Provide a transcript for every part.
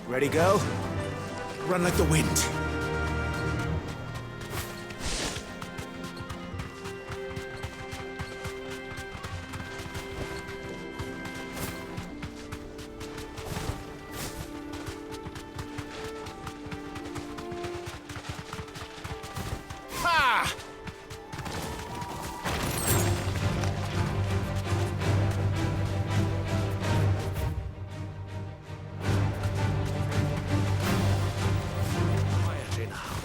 Ready, go? Run like the wind. Ha! Quietly now.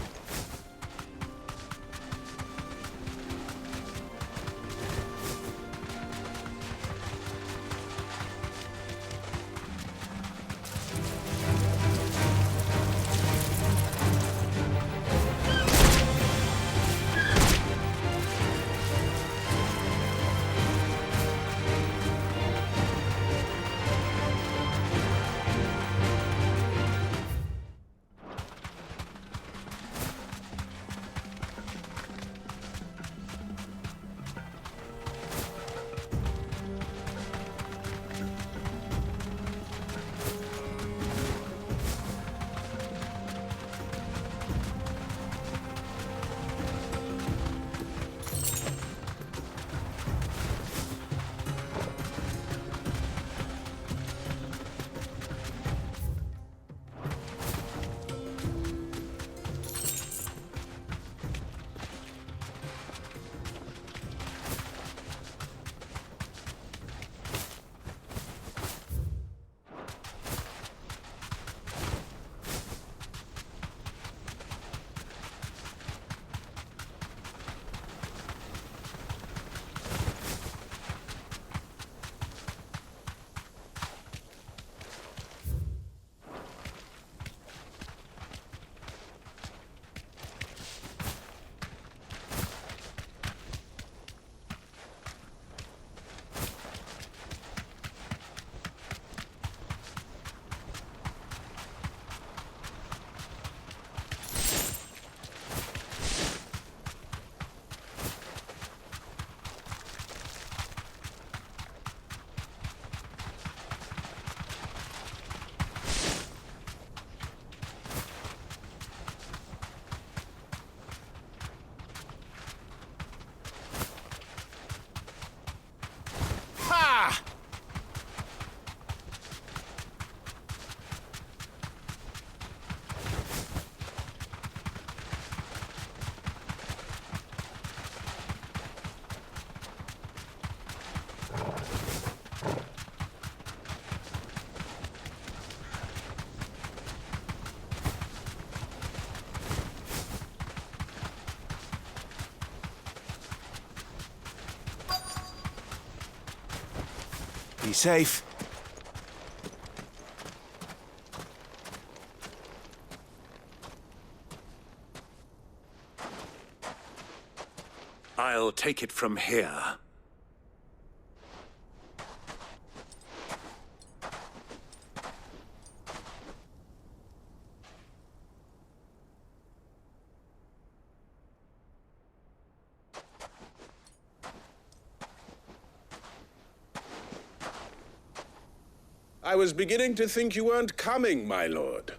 Be safe. I'll take it from here. I was beginning to think you weren't coming, my lord.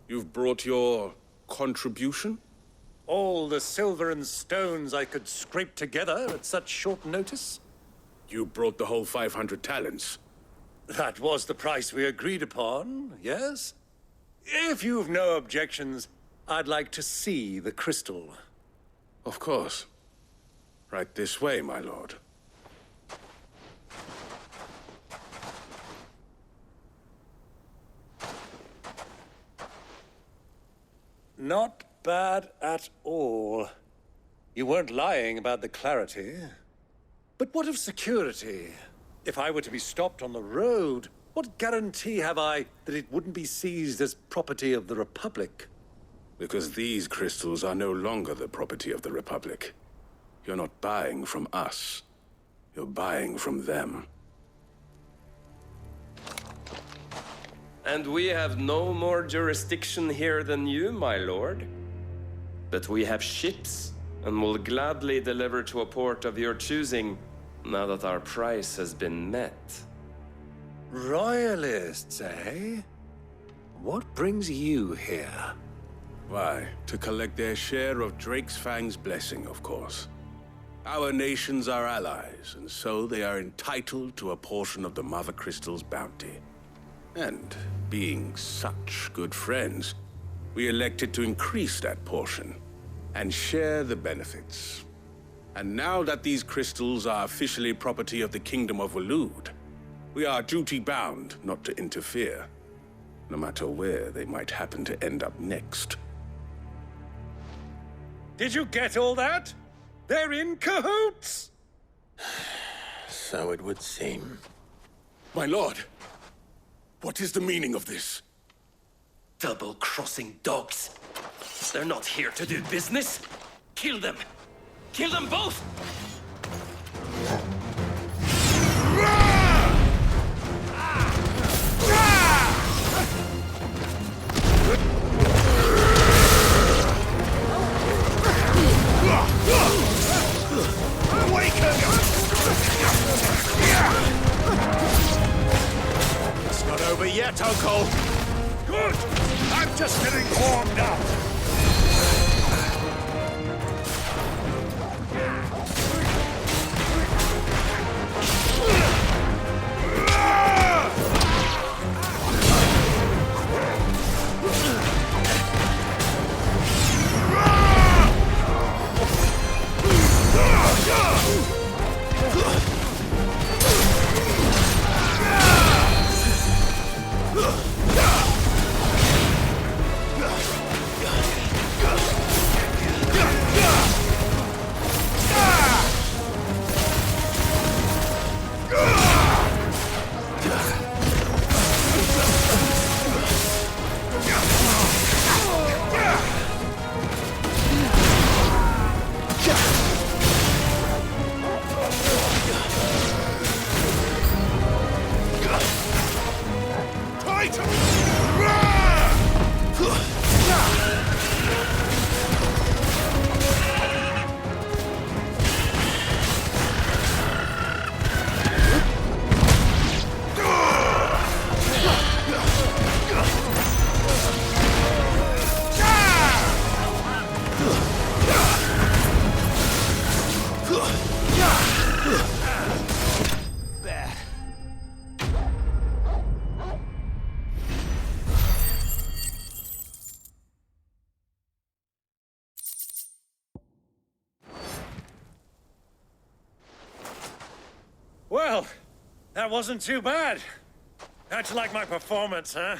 You've brought your contribution? All the silver and stones I could scrape together at such short notice? You brought the whole 500 talents. That was the price we agreed upon, yes? If you've no objections, I'd like to see the crystal. Of course. Right this way, my lord. Not bad at all. You weren't lying about the clarity. But what of security? If I were to be stopped on the road, what guarantee have I that it wouldn't be seized as property of the Republic? Because these crystals are no longer the property of the Republic. You're not buying from us. You're buying from them. And we have no more jurisdiction here than you, my lord. But we have ships, and will gladly deliver to a port of your choosing, now that our price has been met. Royalists, eh? What brings you here? Why, to collect their share of Drake's Fang's blessing, of course. Our nations are allies, and so they are entitled to a portion of the Mother Crystal's bounty. And being such good friends, we elected to increase that portion and share the benefits. And now that these crystals are officially property of the Kingdom of Waloed, we are duty-bound not to interfere, no matter where they might happen to end up next. Did you get all that? They're in cahoots! So it would seem. My lord, what is the meaning of this? Double-crossing dogs. They're not here to do business. Kill them. Kill them both! It's not over yet, Uncle. Good! I'm just getting warmed up. Well, that wasn't too bad. How'd you like my performance, huh?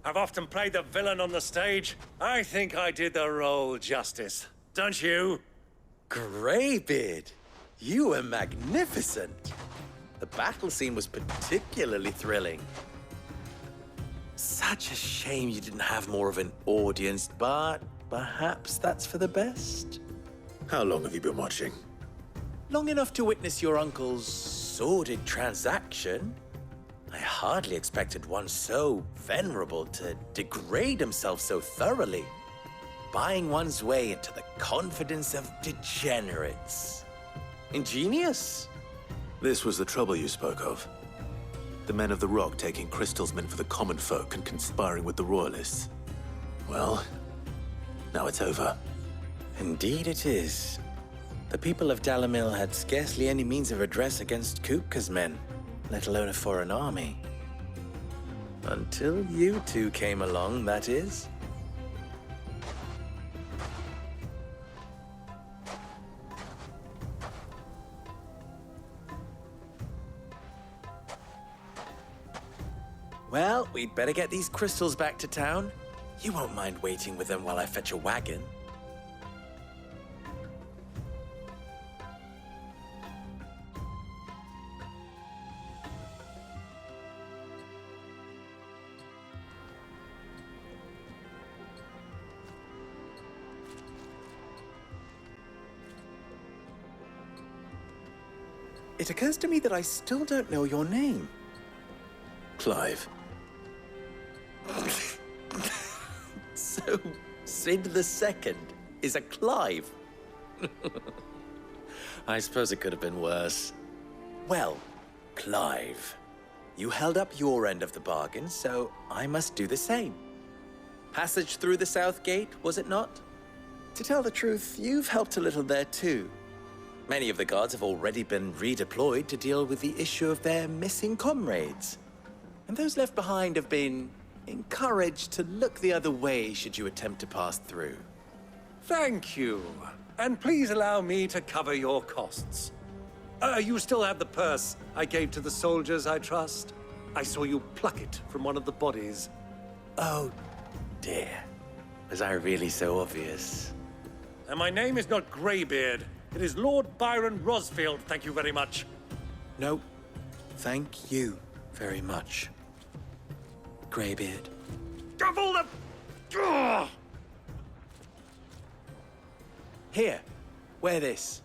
I've often played the villain on the stage. I think I did the role justice. Don't you? Greybeard, you were magnificent. The battle scene was particularly thrilling. Such a shame you didn't have more of an audience, but perhaps that's for the best. How long have you been watching? Long enough to witness your uncle's sordid transaction. I hardly expected one so venerable to degrade himself so thoroughly, buying one's way into the confidence of degenerates. Ingenious. This was the trouble you spoke of. The men of the Rock taking crystals meant for the common folk and conspiring with the Royalists. Well, now it's over. Indeed it is. The people of Dalamil had scarcely any means of redress against Kupka's men, let alone a foreign army. Until you two came along, that is. Well, we'd better get these crystals back to town. You won't mind waiting with them while I fetch a wagon. It occurs to me that I still don't know your name. Clive. So, Sid the Second is a Clive. I suppose it could have been worse. Well, Clive, you held up your end of the bargain, so I must do the same. Passage through the South Gate, was it not? To tell the truth, you've helped a little there too. Many of the guards have already been redeployed to deal with the issue of their missing comrades. And those left behind have been encouraged to look the other way should you attempt to pass through. Thank you. And please allow me to cover your costs. You still have the purse I gave to the soldiers, I trust? I saw you pluck it from one of the bodies. Oh, dear. Was I really so obvious? And my name is not Greybeard. It is Lord Byron Rosfield, thank you very much. No, thank you very much, Greybeard. Double the... Ugh! Here, wear this.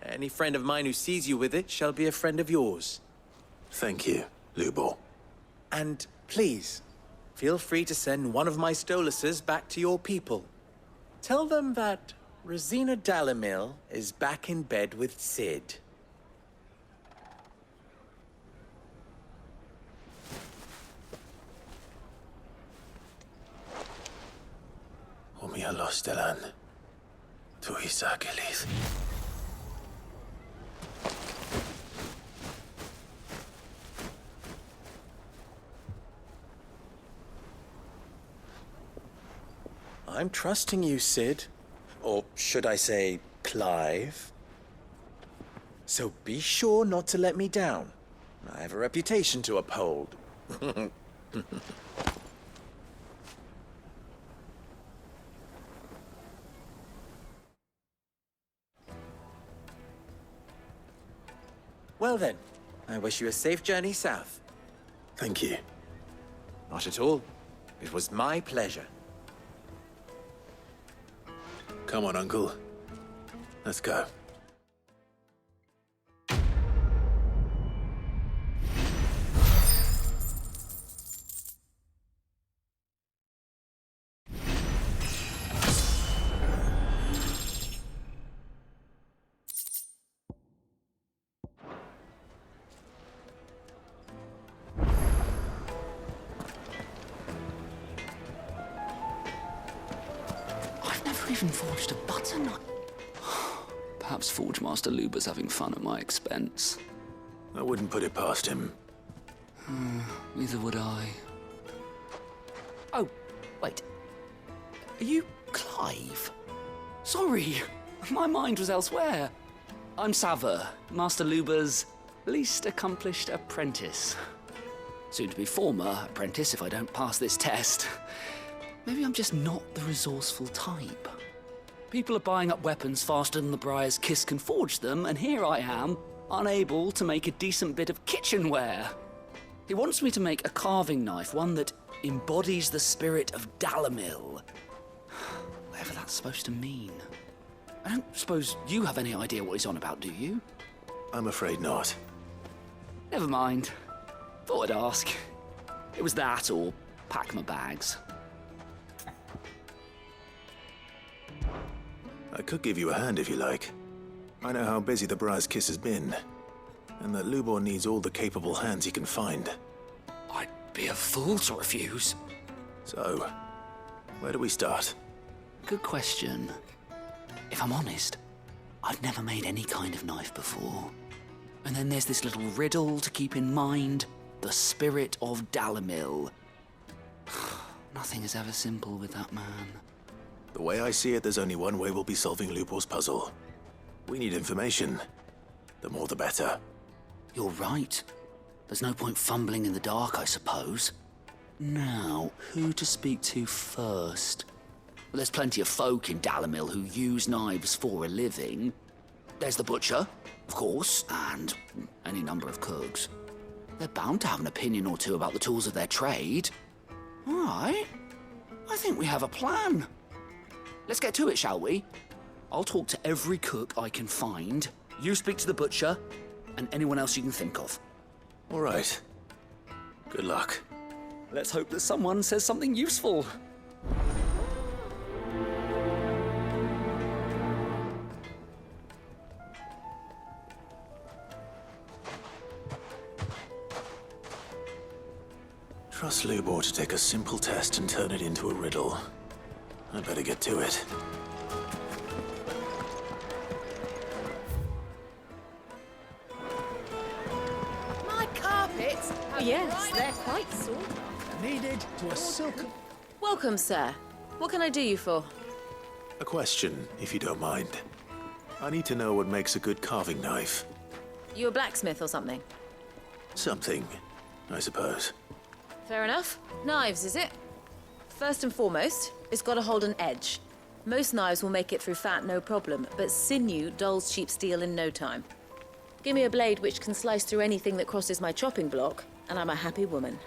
Any friend of mine who sees you with it shall be a friend of yours. Thank you, Lubor. And please, feel free to send one of my Stoluses back to your people. Tell them that Rosina Dalamil is back in bed with Sid. Omia Lostelan. Tuisa Gilith. I'm trusting you, Sid. Or should I say, Clive? So be sure not to let me down. I have a reputation to uphold. Well then, I wish you a safe journey south. Thank you. Not at all. It was my pleasure. Come on, Uncle. Let's go. I've never even forged a butter knife. Perhaps Forge Master Luber's having fun at my expense. I wouldn't put it past him. Neither would I. Oh, wait. Are you Clive? Sorry, my mind was elsewhere. I'm Sava, Master Luber's least accomplished apprentice. Soon to be former apprentice if I don't pass this test. Maybe I'm just not the resourceful type. People are buying up weapons faster than the Briar's Kiss can forge them, and here I am, unable to make a decent bit of kitchenware. He wants me to make a carving knife, one that embodies the spirit of Dalamil. Whatever that's supposed to mean. I don't suppose you have any idea what he's on about, do you? I'm afraid not. Never mind. Thought I'd ask. It was that or pack my bags. I could give you a hand if you like. I know how busy the Briar's Kiss has been, and that Lubor needs all the capable hands he can find. I'd be a fool to refuse. So, where do we start? Good question. If I'm honest, I've never made any kind of knife before. And then there's this little riddle to keep in mind. The spirit of Dalamil. Nothing is ever simple with that man. The way I see it, there's only one way we'll be solving Lubor's puzzle. We need information. The more the better. You're right. There's no point fumbling in the dark, I suppose. Now, who to speak to first? Well, there's plenty of folk in Dalamil who use knives for a living. There's the butcher, of course, and any number of cooks. They're bound to have an opinion or two about the tools of their trade. All right. I think we have a plan. Let's get to it, shall we? I'll talk to every cook I can find. You speak to the butcher, and anyone else you can think of. All right. Good luck. Let's hope that someone says something useful. Trust Lubor to take a simple test and turn it into a riddle. I'd better get to it. My carpets? Yes, they're quite soft. Needed to a silk. Welcome, sir. What can I do you for? A question, if you don't mind. I need to know what makes a good carving knife. You a blacksmith or something? Something, I suppose. Fair enough. Knives, is it? First and foremost, it's got to hold an edge. Most knives will make it through fat, no problem, but sinew dulls cheap steel in no time. Give me a blade which can slice through anything that crosses my chopping block, and I'm a happy woman.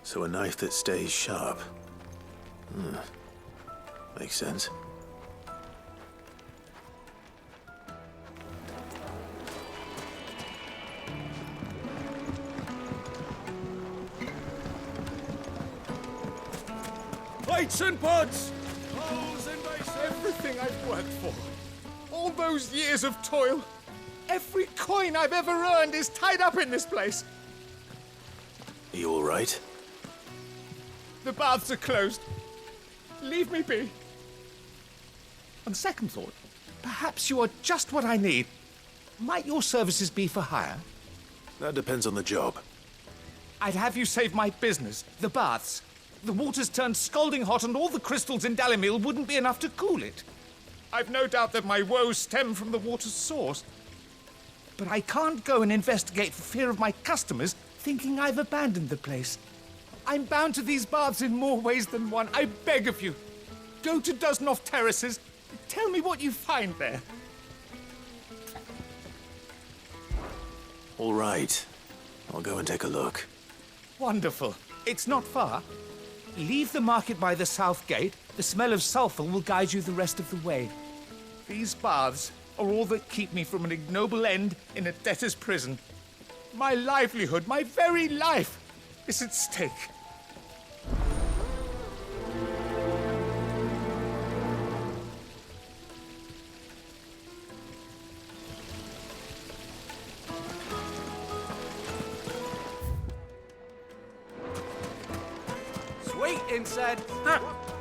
So a knife that stays sharp. Makes sense. Plates and pots! Everything I've worked for. All those years of toil. Every coin I've ever earned is tied up in this place. Are you all right? The baths are closed. Leave me be. On second thought, perhaps you are just what I need. Might your services be for hire? That depends on the job. I'd have you save my business, the baths. The water's turned scalding hot and all the crystals in Dalimil wouldn't be enough to cool it. I've no doubt that my woes stem from the water's source. But I can't go and investigate for fear of my customers thinking I've abandoned the place. I'm bound to these baths in more ways than one. I beg of you. Go to Dusnoff Terraces. Tell me what you find there. All right. I'll go and take a look. Wonderful. It's not far. Leave the market by the south gate. The smell of sulphur will guide you the rest of the way. These baths are all that keep me from an ignoble end in a debtor's prison. My livelihood, my very life, is at stake. Wait inside. Ha!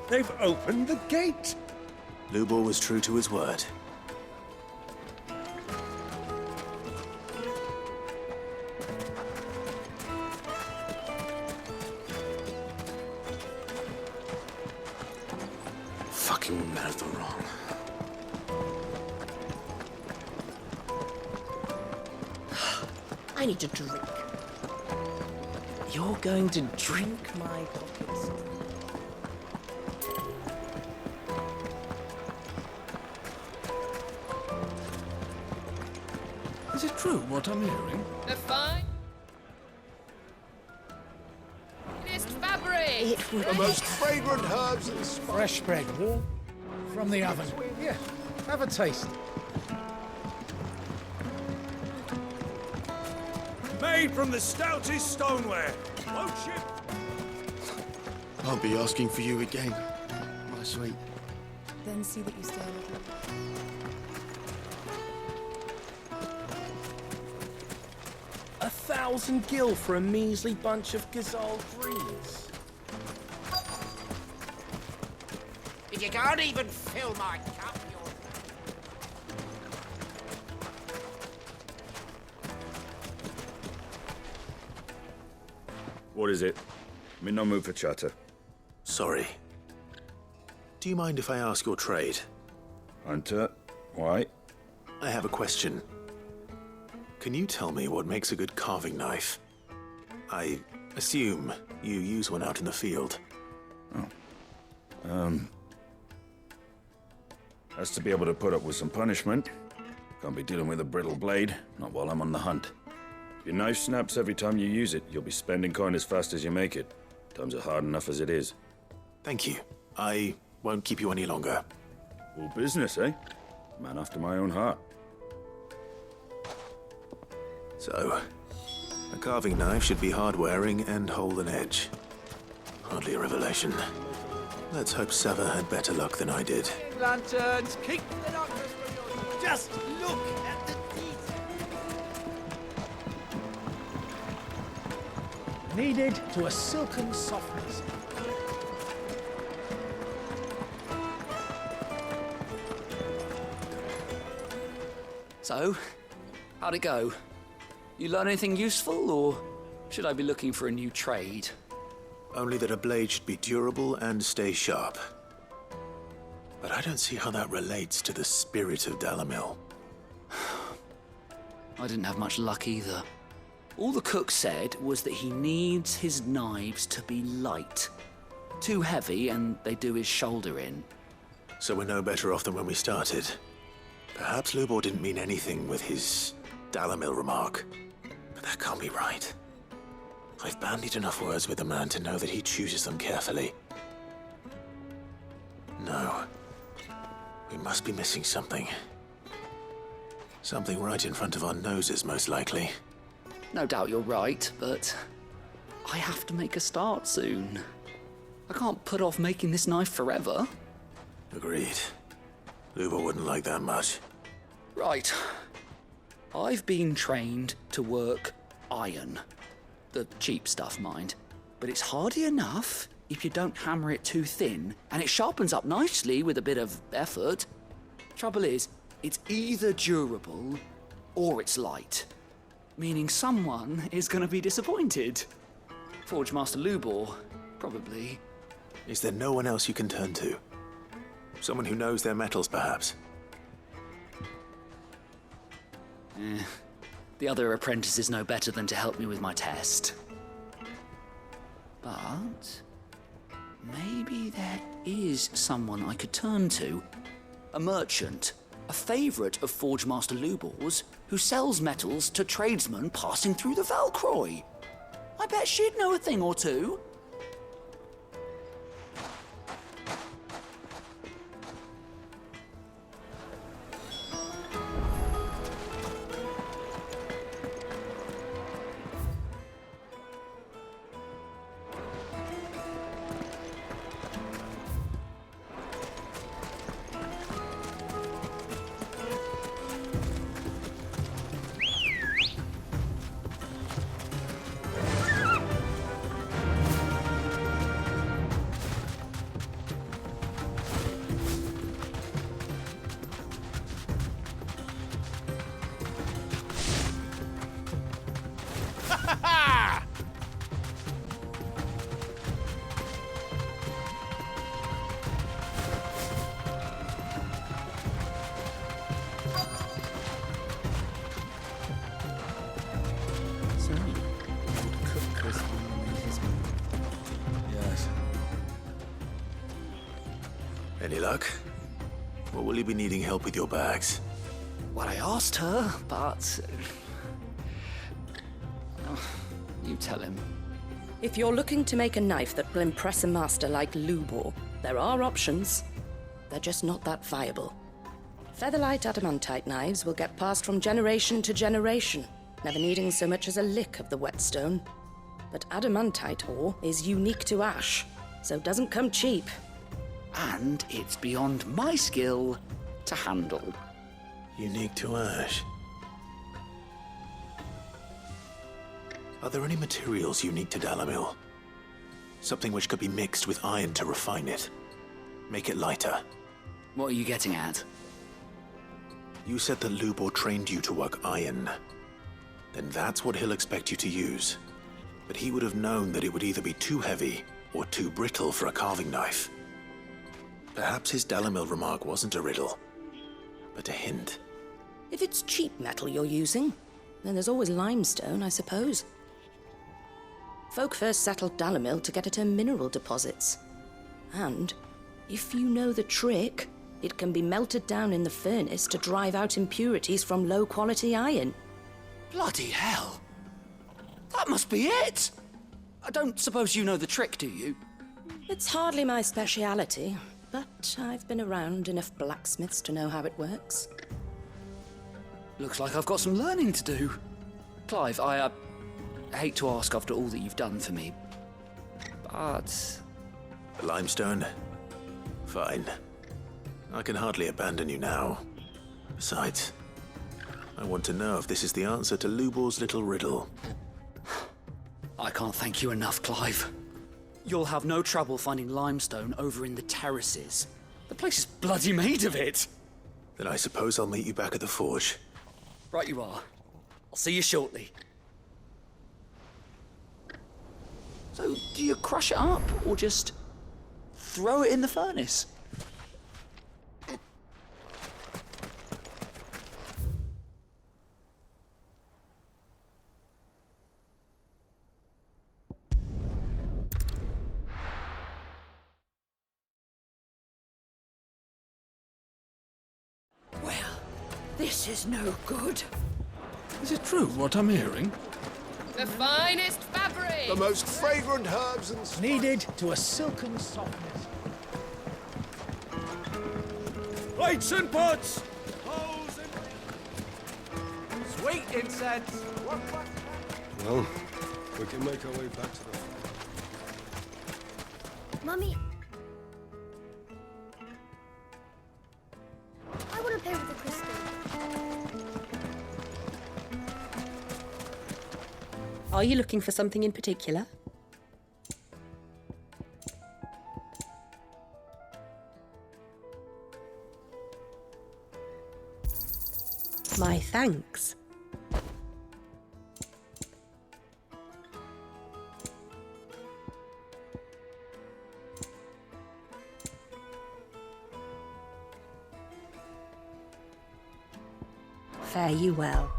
They've opened the gate. Lubor was true to his word. Fucking man of the wrong. I need a drink. You're going to drink my pockets? Is it true what I'm hearing? The fine. Finest fabric. The most fragrant herbs and spices. Fresh bread, warm from the oven. Yeah, have a taste. Made from the stoutest stoneware. Won't you? I'll be asking for you again, my sweet. Then see that you stay a little. 1,000 gil for a measly bunch of Gazal greens. If you can't even fill my cup, you're... What is it? I'm in no mood for chatter. Sorry. Do you mind if I ask your trade? Hunter, why? I have a question. Can you tell me what makes a good carving knife? I assume you use one out in the field. Has to be able to put up with some punishment. Can't be dealing with a brittle blade, not while I'm on the hunt. If your knife snaps every time you use it, you'll be spending coin as fast as you make it. Times are hard enough as it is. Thank you. I won't keep you any longer. All business, eh? Man after my own heart. So, a carving knife should be hard-wearing and hold an edge. Hardly a revelation. Let's hope Sava had better luck than I did. Lanterns, keep the darkness from your... Just look at the detail. kneaded to a silken softness. So, how'd it go? You learn anything useful, or should I be looking for a new trade? Only that a blade should be durable and stay sharp. But I don't see how that relates to the spirit of Dalamil. I didn't have much luck either. All the cook said was that he needs his knives to be light. Too heavy and they do his shoulder in. So we're no better off than when we started. Perhaps Lubor didn't mean anything with his Dalamil remark. But that can't be right. I've bandied enough words with the man to know that he chooses them carefully. No. We must be missing something. Something right in front of our noses, most likely. No doubt you're right, but I have to make a start soon. I can't put off making this knife forever. Agreed. Lubor wouldn't like that much. Right. I've been trained to work iron. The cheap stuff, mind. But it's hardy enough if you don't hammer it too thin, and it sharpens up nicely with a bit of effort. Trouble is, it's either durable or it's light. Meaning someone is going to be disappointed. Forge Master Lubor, probably. Is there no one else you can turn to? Someone who knows their metals, perhaps? The other apprentices know better than to help me with my test. But maybe there is someone I could turn to. A merchant, a favourite of Forge Master Lubor's, who sells metals to tradesmen passing through the Valcroy. I bet she'd know a thing or two. Any luck? Or will you be needing help with your bags? Well, I asked her, but... you tell him. If you're looking to make a knife that will impress a master like Lubor, there are options. They're just not that viable. Featherlight adamantite knives will get passed from generation to generation, never needing so much as a lick of the whetstone. But adamantite ore is unique to ash, so doesn't come cheap. And it's beyond my skill to handle. Unique to ash. Are there any materials unique to Dalamil? Something which could be mixed with iron to refine it. Make it lighter. What are you getting at? You said that Lubor trained you to work iron. Then that's what he'll expect you to use. But he would have known that it would either be too heavy or too brittle for a carving knife. Perhaps his Dalamil remark wasn't a riddle, but a hint. If it's cheap metal you're using, then there's always limestone, I suppose. Folk first settled Dalamil to get at her mineral deposits. And, if you know the trick, it can be melted down in the furnace to drive out impurities from low-quality iron. Bloody hell! That must be it! I don't suppose you know the trick, do you? It's hardly my speciality, but I've been around enough blacksmiths to know how it works. Looks like I've got some learning to do. Clive, I hate to ask after all that you've done for me, but... Limestone? Fine. I can hardly abandon you now. Besides, I want to know if this is the answer to Lubor's little riddle. I can't thank you enough, Clive. You'll have no trouble finding limestone over in the terraces. The place is bloody made of it. Then I suppose I'll meet you back at the forge. Right you are. I'll see you shortly. So, do you crush it up, or just throw it in the furnace? This is no good. Is it true what I'm hearing? The finest fabric! The most fragrant herbs and needed to a silken softness. Plates and pots! Sweet incense! Well, we can make our way back to the... Mummy, I want to play with the crystal. Are you looking for something in particular? My thanks. Fare you well.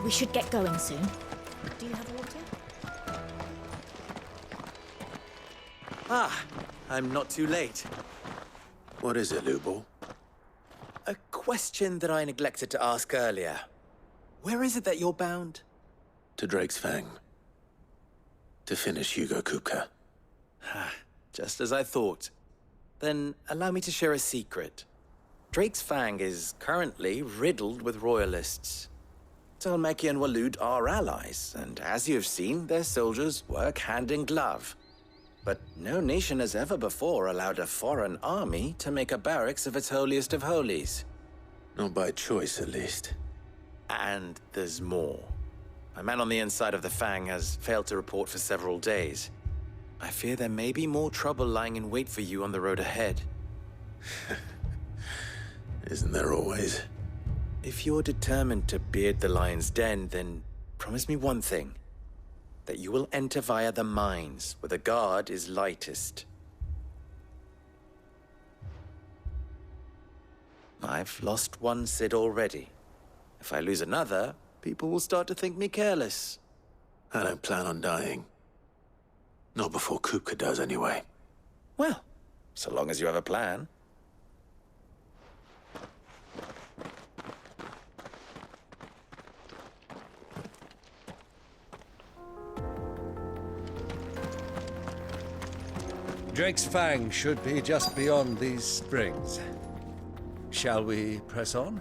We should get going soon. Do you have water? Ah, I'm not too late. What is it, Lubor? A question that I neglected to ask earlier. Where is it that you're bound? To Drake's Fang. To finish Hugo Kupka. Just as I thought. Then allow me to share a secret. Drake's Fang is currently riddled with royalists. Talmeki and Walud are allies, and as you have seen, their soldiers work hand in glove. But no nation has ever before allowed a foreign army to make a barracks of its holiest of holies. Not by choice, at least. And there's more. A man on the inside of the Fang has failed to report for several days. I fear there may be more trouble lying in wait for you on the road ahead. Isn't there always? If you're determined to beard the lion's den, then promise me one thing. That you will enter via the mines, where the guard is lightest. I've lost one Cid already. If I lose another, people will start to think me careless. I don't plan on dying. Not before Kupka does, anyway. Well, so long as you have a plan. Drake's Fang should be just beyond these springs. Shall we press on?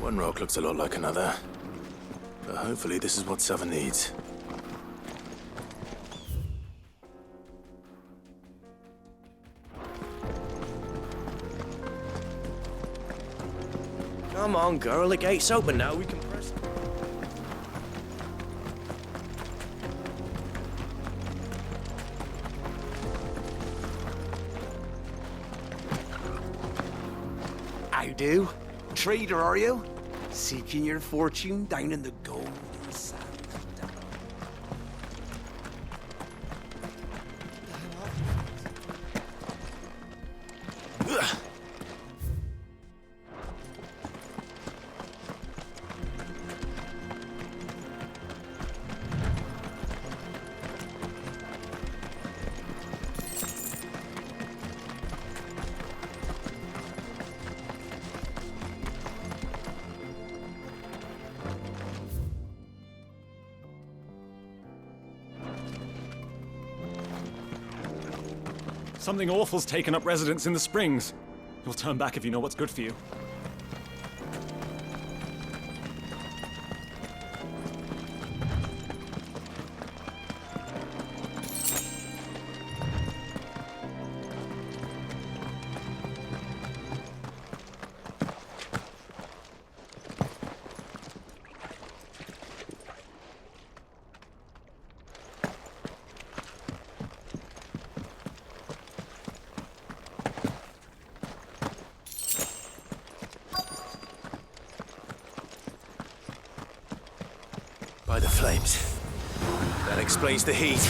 One rock looks a lot like another. But hopefully this is what Sava needs. Come on, girl, the gate's open now, we can press... How do? Trader, are you? Seeking your fortune down in the golden sand. Something awful's taken up residence in the springs. You'll turn back if you know what's good for you. By the flames. That explains the heat.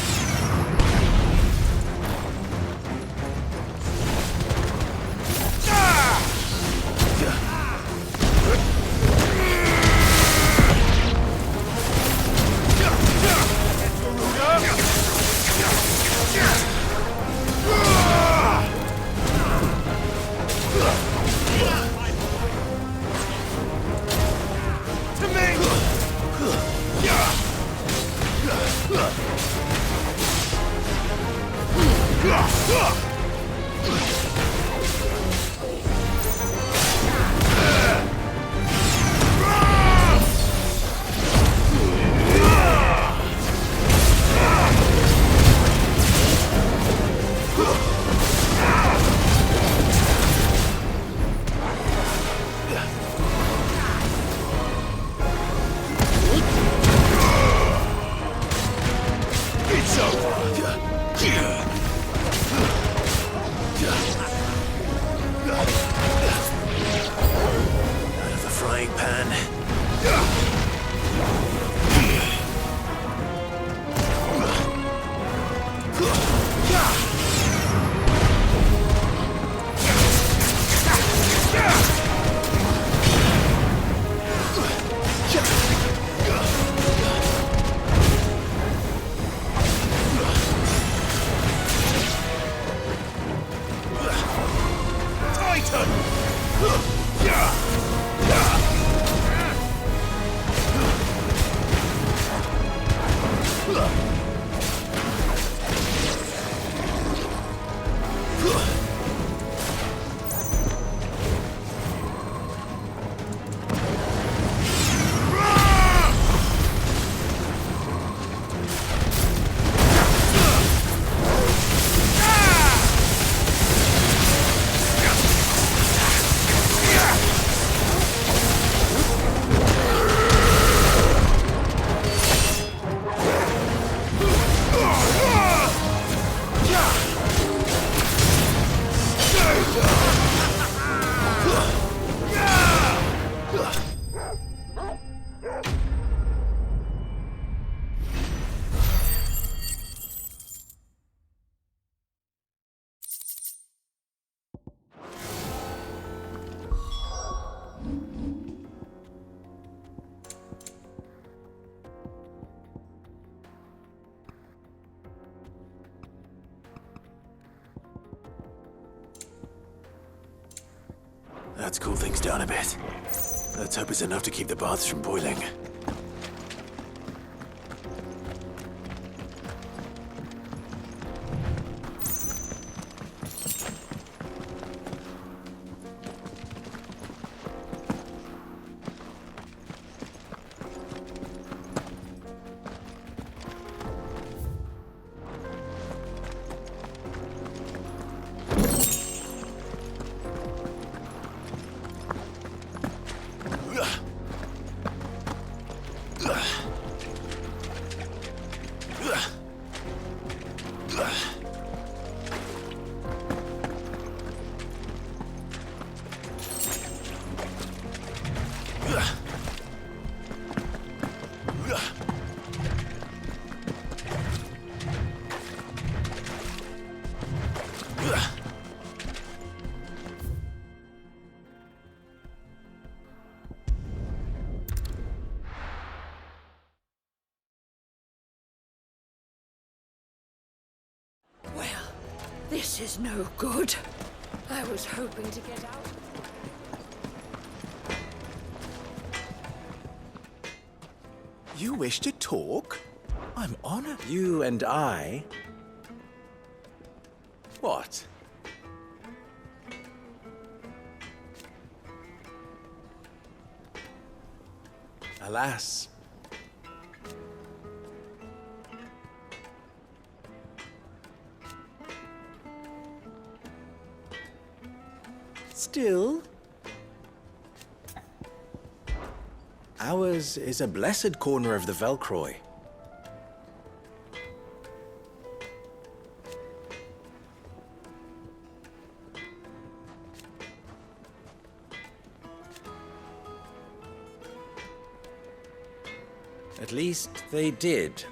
Let's cool things down a bit. Let's hope it's enough to keep the baths from boiling. This is no good. I was hoping to get out. You wish to talk? I'm honored. You and I What? Alas. Still, ours is a blessed corner of the Velcroy. At least they did.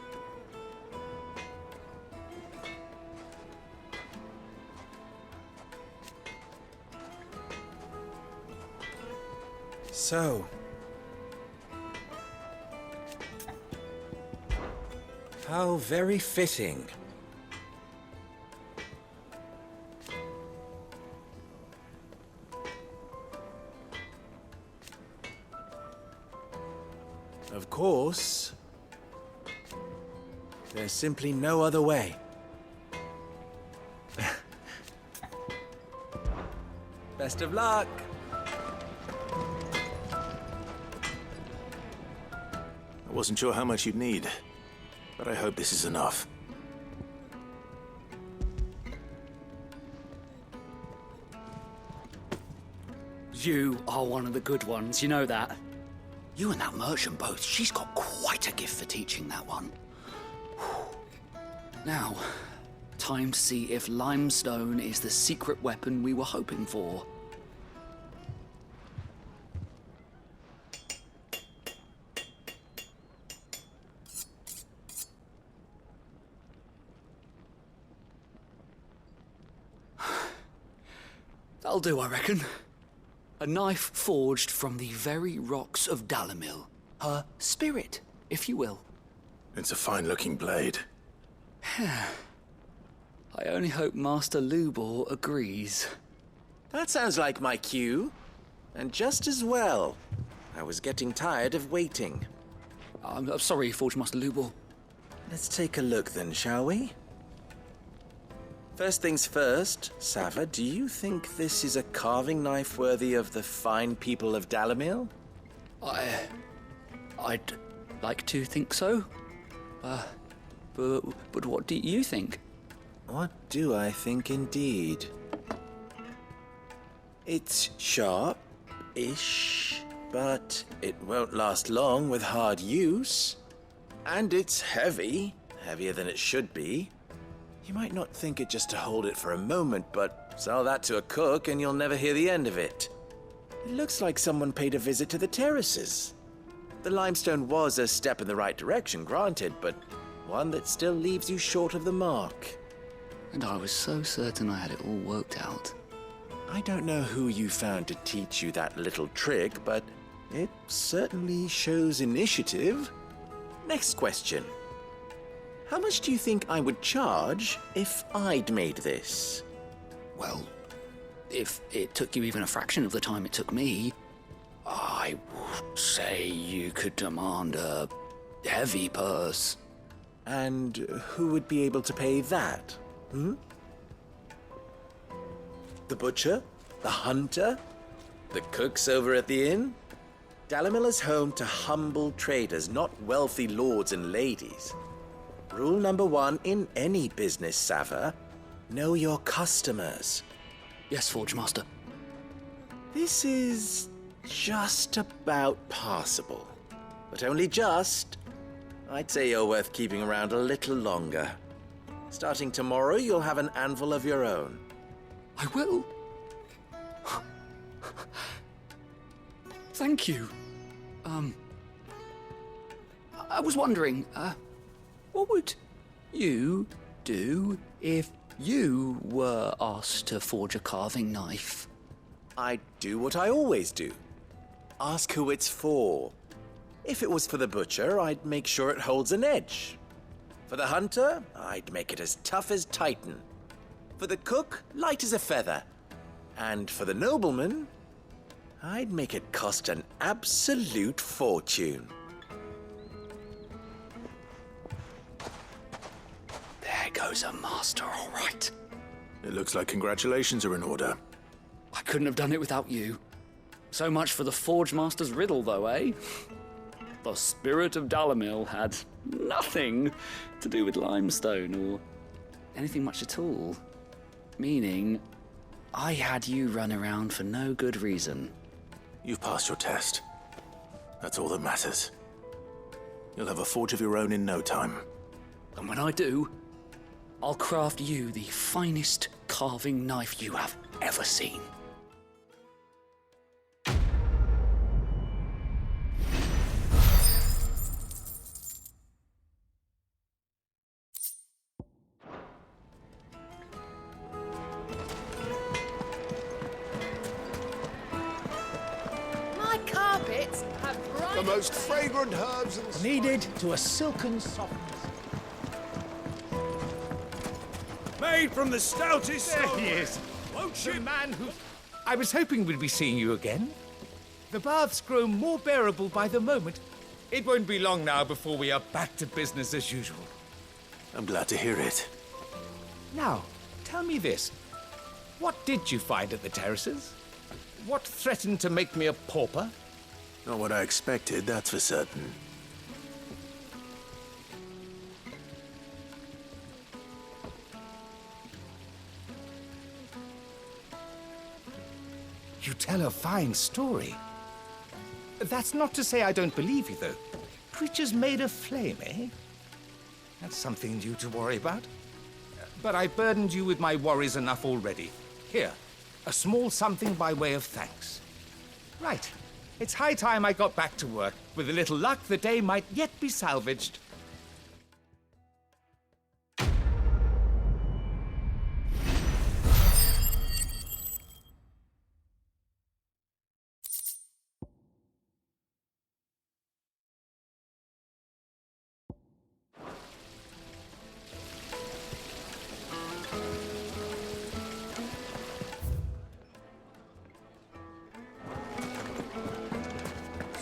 So, how very fitting. Of course, there's simply no other way. Best of luck! I wasn't sure how much you'd need, but I hope this is enough. You are one of the good ones, you know that? You and that merchant both, she's got quite a gift for teaching that one. Now, time to see if limestone is the secret weapon we were hoping for. That'll do, I reckon. A knife forged from the very rocks of Dalimil. Her spirit, if you will. It's a fine-looking blade. I only hope Master Lubor agrees. That sounds like my cue. And just as well. I was getting tired of waiting. I'm sorry, Forge Master Lubor. Let's take a look then, shall we? First things first, Sava, do you think this is a carving knife worthy of the fine people of Dalimil? I'd like to think so. But what do you think? What do I think indeed? It's sharp-ish, but it won't last long with hard use. And it's heavy, heavier than it should be. You might not think it just to hold it for a moment, but sell that to a cook and you'll never hear the end of it. It looks like someone paid a visit to the terraces. The limestone was a step in the right direction, granted, but one that still leaves you short of the mark. And I was so certain I had it all worked out. I don't know who you found to teach you that little trick, but it certainly shows initiative. Next question. How much do you think I would charge if I'd made this? Well, if it took you even a fraction of the time it took me, I would say you could demand a heavy purse. And who would be able to pay that? The butcher? The hunter? The cooks over at the inn? Dalimil is home to humble traders, not wealthy lords and ladies. Rule number 1 in any business, Sava, know your customers. Yes, Forge Master. This is just about passable. But only just. I'd say you're worth keeping around a little longer. Starting tomorrow, you'll have an anvil of your own. I will. Thank you. I was wondering, what would you do if you were asked to forge a carving knife? I'd do what I always do. Ask who it's for. If it was for the butcher, I'd make sure it holds an edge. For the hunter, I'd make it as tough as Titan. For the cook, light as a feather. And for the nobleman, I'd make it cost an absolute fortune. There goes a master, all right. It looks like congratulations are in order. I couldn't have done it without you. So much for the Forge Master's riddle, though, eh? The spirit of Dalamil had nothing to do with limestone or anything much at all. Meaning, I had you run around for no good reason. You've passed your test. That's all that matters. You'll have a forge of your own in no time. And when I do, I'll craft you the finest carving knife you have ever seen. My carpets have bright... The most fragrant herbs and Kneaded to a silken softness. Made from the stoutest There stone. he is. Won't The you? man who... I was hoping we'd be seeing you again. The baths grow more bearable by the moment. It won't be long now before we are back to business as usual. I'm glad to hear it. Now, tell me this. What did you find at the terraces? What threatened to make me a pauper? Not what I expected, that's for certain. You tell a fine story. That's not to say I don't believe you, though. Creatures made of flame, eh? That's something new to worry about. But I burdened you with my worries enough already. Here, a small something by way of thanks. Right. It's high time I got back to work. With a little luck, the day might yet be salvaged.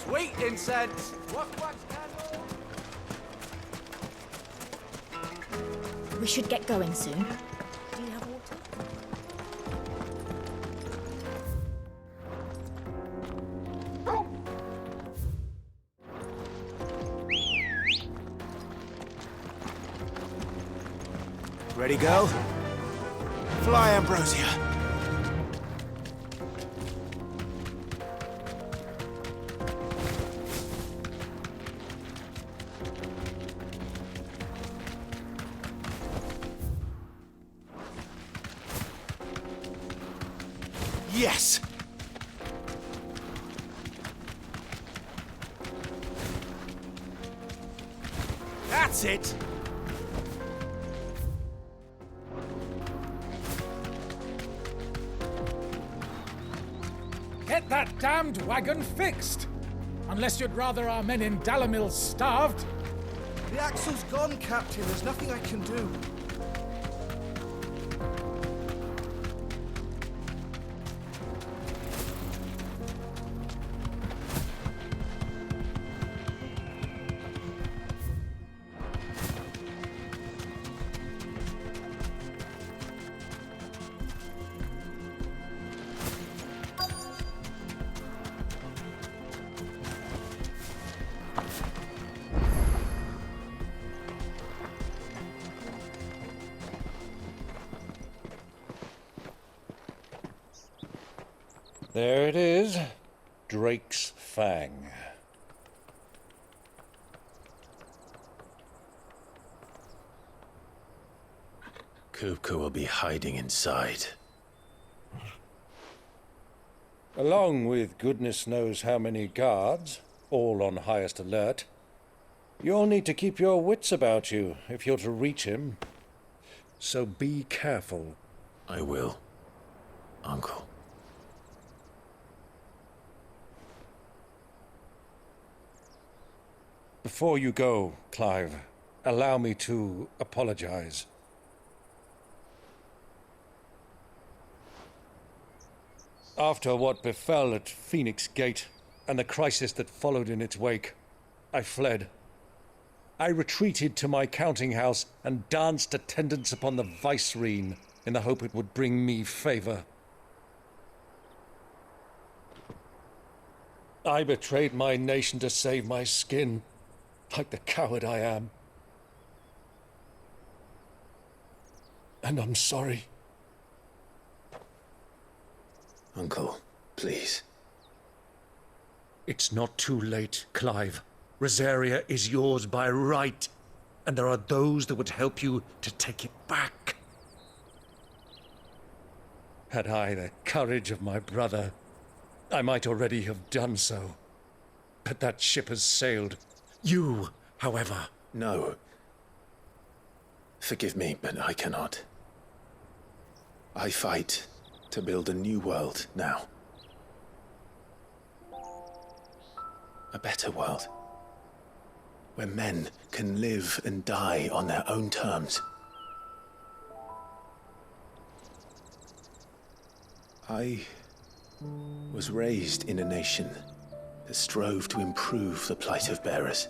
Sweet incense. Wax candle. We should get going soon. Do you have water? Ready, go? Fly, Ambrosia. Yes! That's it! Get that damned wagon fixed! Unless you'd rather our men in Dalamil starved. The axle's gone, Captain. There's nothing I can do. There it is. Drake's Fang. Kupka will be hiding inside. Along with goodness knows how many guards, all on highest alert. You'll need to keep your wits about you if you're to reach him. So be careful. I will, Uncle. Before you go, Clive, allow me to apologize. After what befell at Phoenix Gate and the crisis that followed in its wake, I fled. I retreated to my counting house and danced attendance upon the vicereine, in the hope it would bring me favor. I betrayed my nation to save my skin, like the coward I am. And I'm sorry. Uncle, please. It's not too late, Clive. Rosaria is yours by right, and there are those that would help you to take it back. Had I the courage of my brother, I might already have done so. But that ship has sailed. You, however... No. Forgive me, but I cannot. I fight to build a new world now. A better world. Where men can live and die on their own terms. I was raised in a nation that strove to improve the plight of bearers.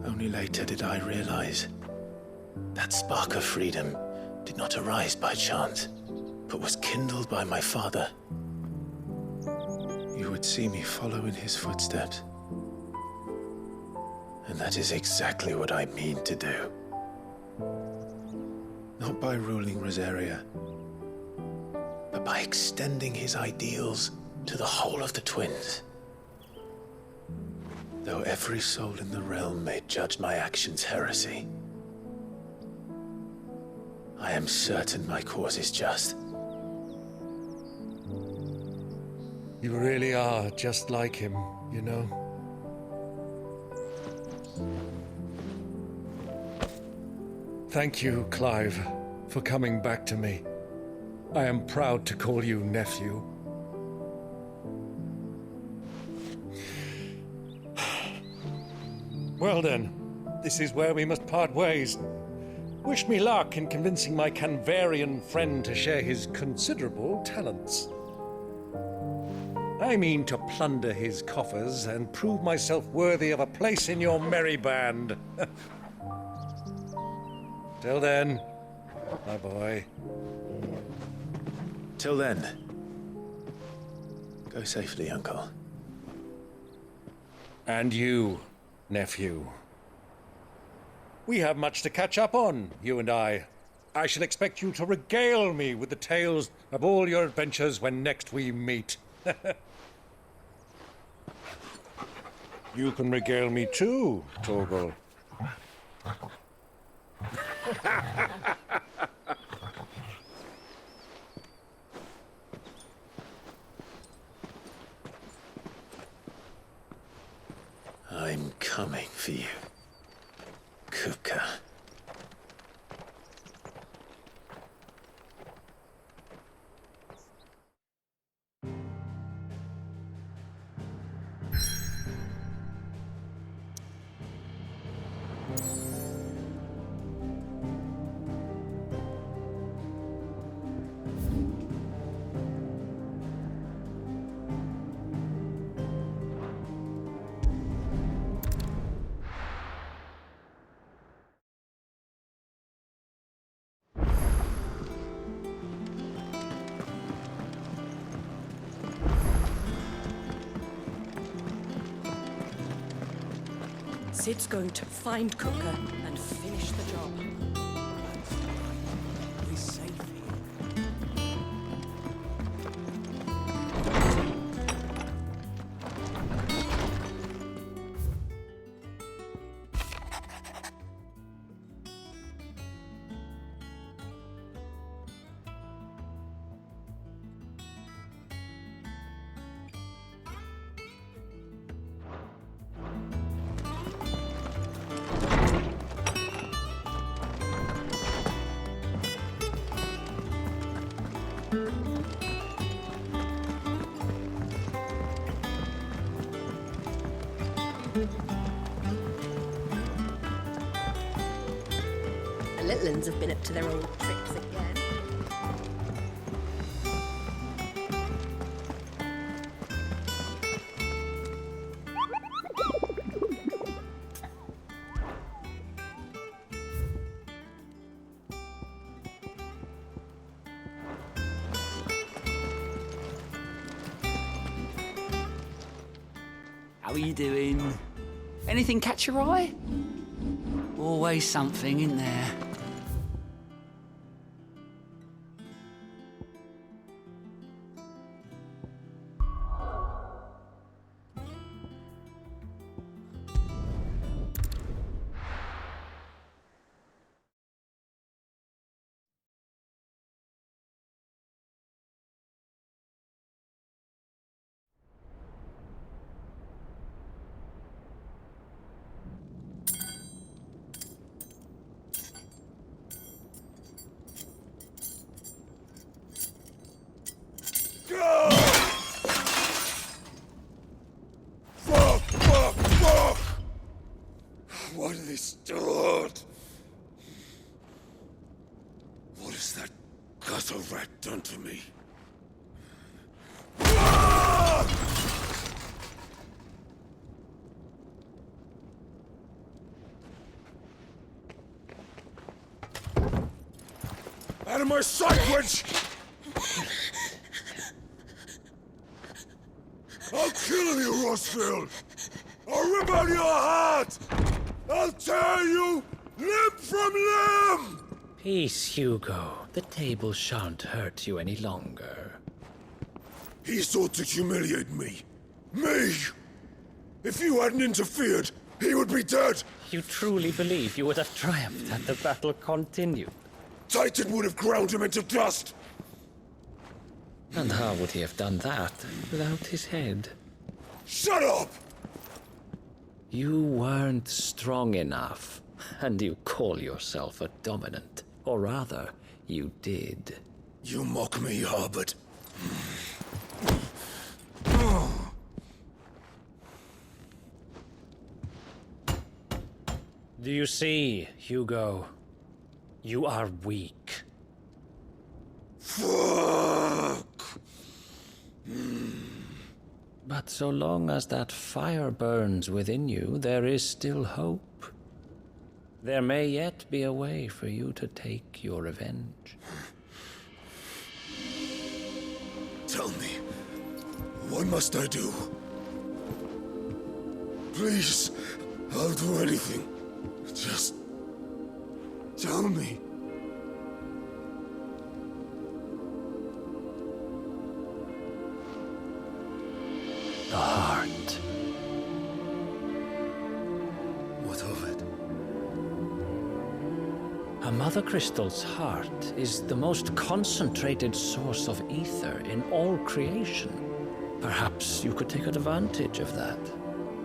Only later did I realize that spark of freedom did not arise by chance, but was kindled by my father. You would see me follow in his footsteps. And that is exactly what I mean to do. Not by ruling Rosaria, but by extending his ideals to the whole of the twins. Though every soul in the realm may judge my actions heresy, I am certain my cause is just. You really are just like him, you know? Thank you, Clive, for coming back to me. I am proud to call you nephew. Well then, this is where we must part ways. Wish me luck in convincing my Canvarian friend to share his considerable talents. I mean to plunder his coffers and prove myself worthy of a place in your merry band. Till then, my boy. Till then, go safely, Uncle. And you, nephew. We have much to catch up on, you and I. I shall expect you to regale me with the tales of all your adventures when next we meet. You can regale me too, Torgal. I'm coming for you, Kupka. Sid's going to find Cooker and finish the job. We're safe here. The little uns have been up to their old tricks again. How are you doing? Anything catch your eye? Always something, in there? Fuck! Why do they start? What has that gutter rat done to me? Out of my sight, witch! I'll kill you, Rossfield! I'll rip out your heart! I'll tear you limb from limb! Peace, Hugo. The table shan't hurt you any longer. He sought to humiliate me. Me! If you hadn't interfered, he would be dead! You truly believe you would have triumphed had the battle continued? Titan would have ground him into dust! And how would he have done that without his head? Shut up! You weren't strong enough, and you call yourself a dominant. Or rather, you did. You mock me, Harbert. Do you see, Hugo? You are weak. Fuck! But so long as that fire burns within you, there is still hope. There may yet be a way for you to take your revenge. Tell me, what must I do? Please, I'll do anything. Just tell me. The heart. What of it? A Mother Crystal's heart is the most concentrated source of ether in all creation. Perhaps you could take advantage of that.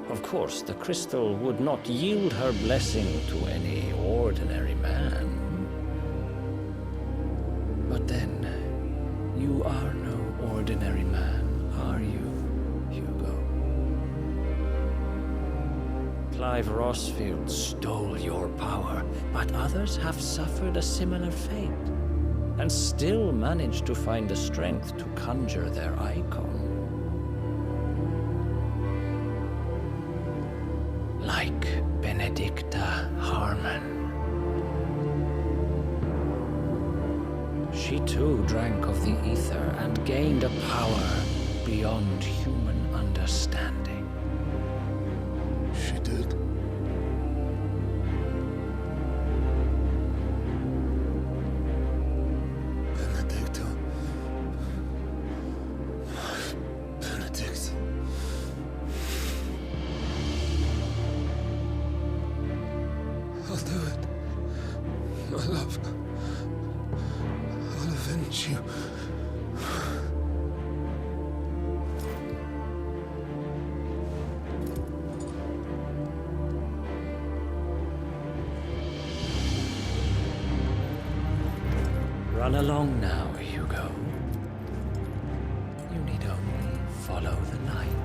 Of course, the crystal would not yield her blessing to any ordinary man. But then, you are no ordinary man, are you, Hugo? Clive Rossfield stole your power, but others have suffered a similar fate, and still managed to find the strength to conjure their icon. Like Benedicta Harmon. She too drank of the ether and gained a power beyond human understanding. She did? Benedicta. Benedict. I'll do it. My love. I'll avenge you. Run along now, Hugo. You need only follow the light.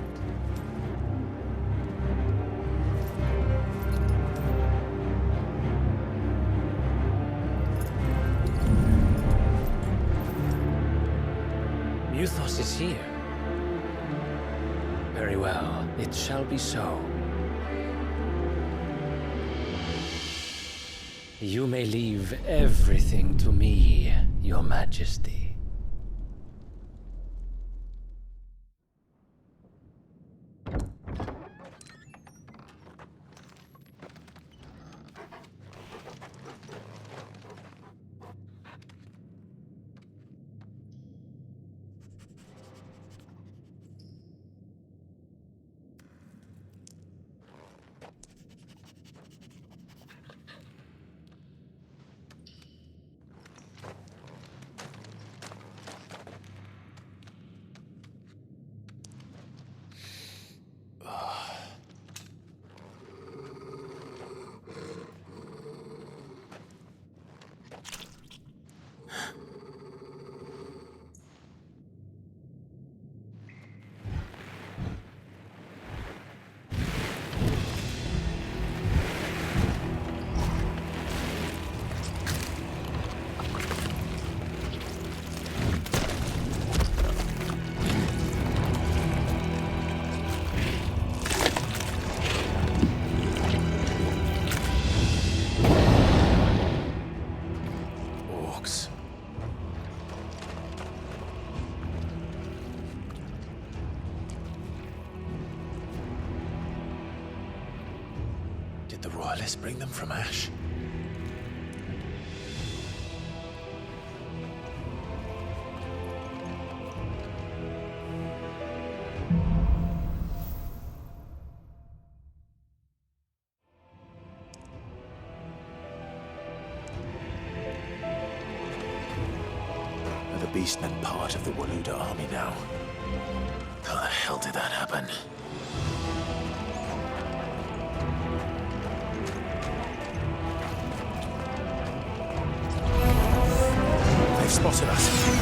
Muthos is here. Very well, it shall be so. You may leave everything to me, Your Majesty. the Royalists bring them from Ash? Are the Beastmen part of the Waluda army now? How the hell did that happen? They've spotted us.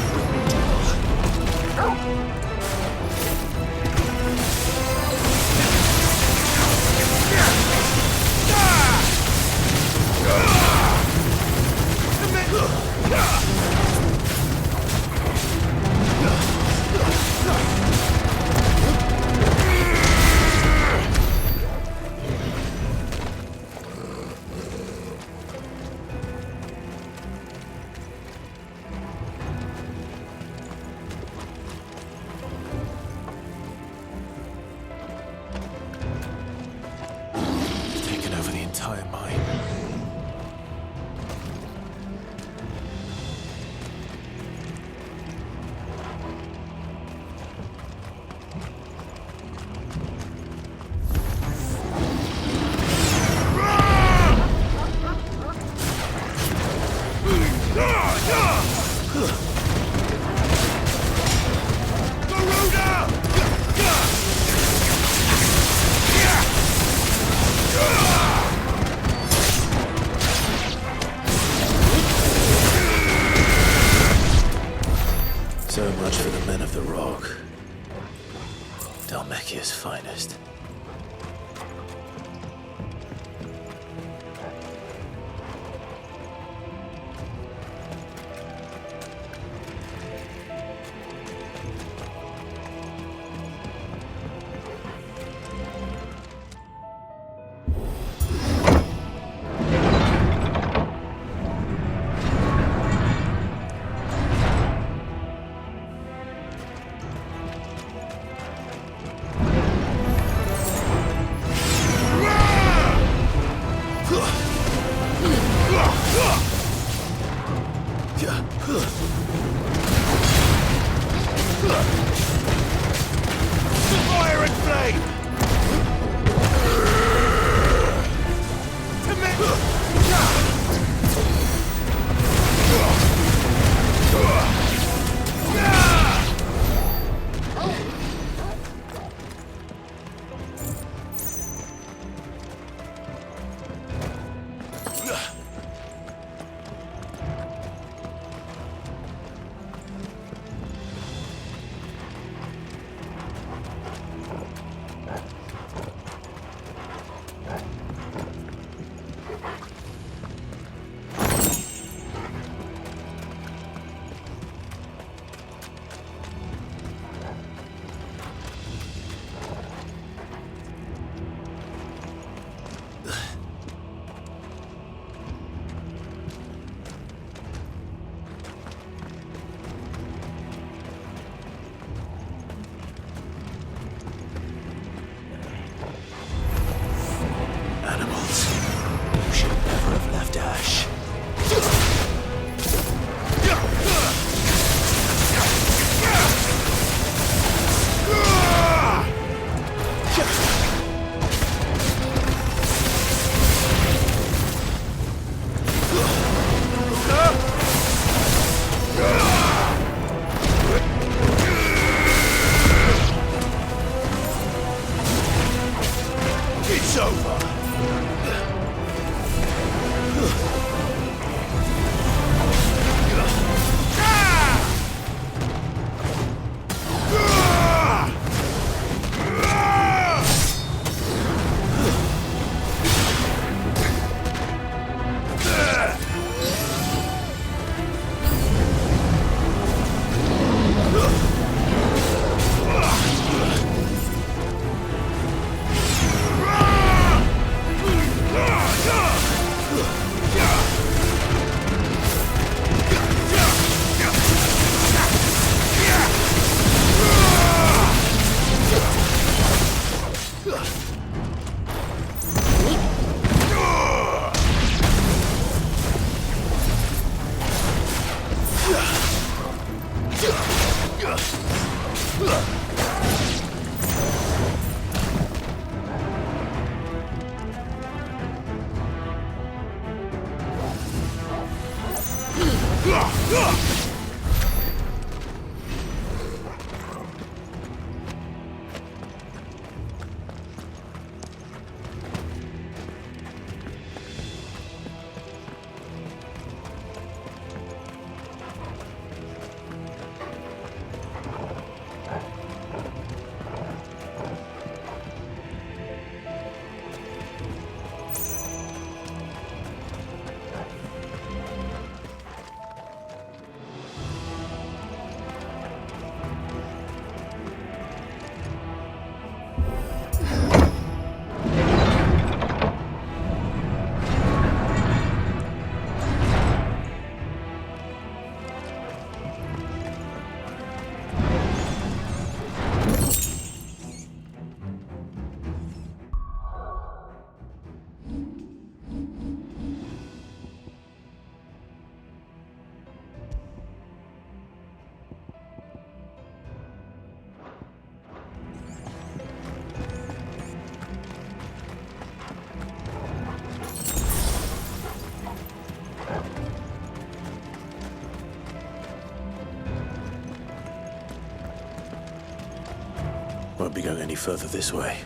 Won't be going any further this way.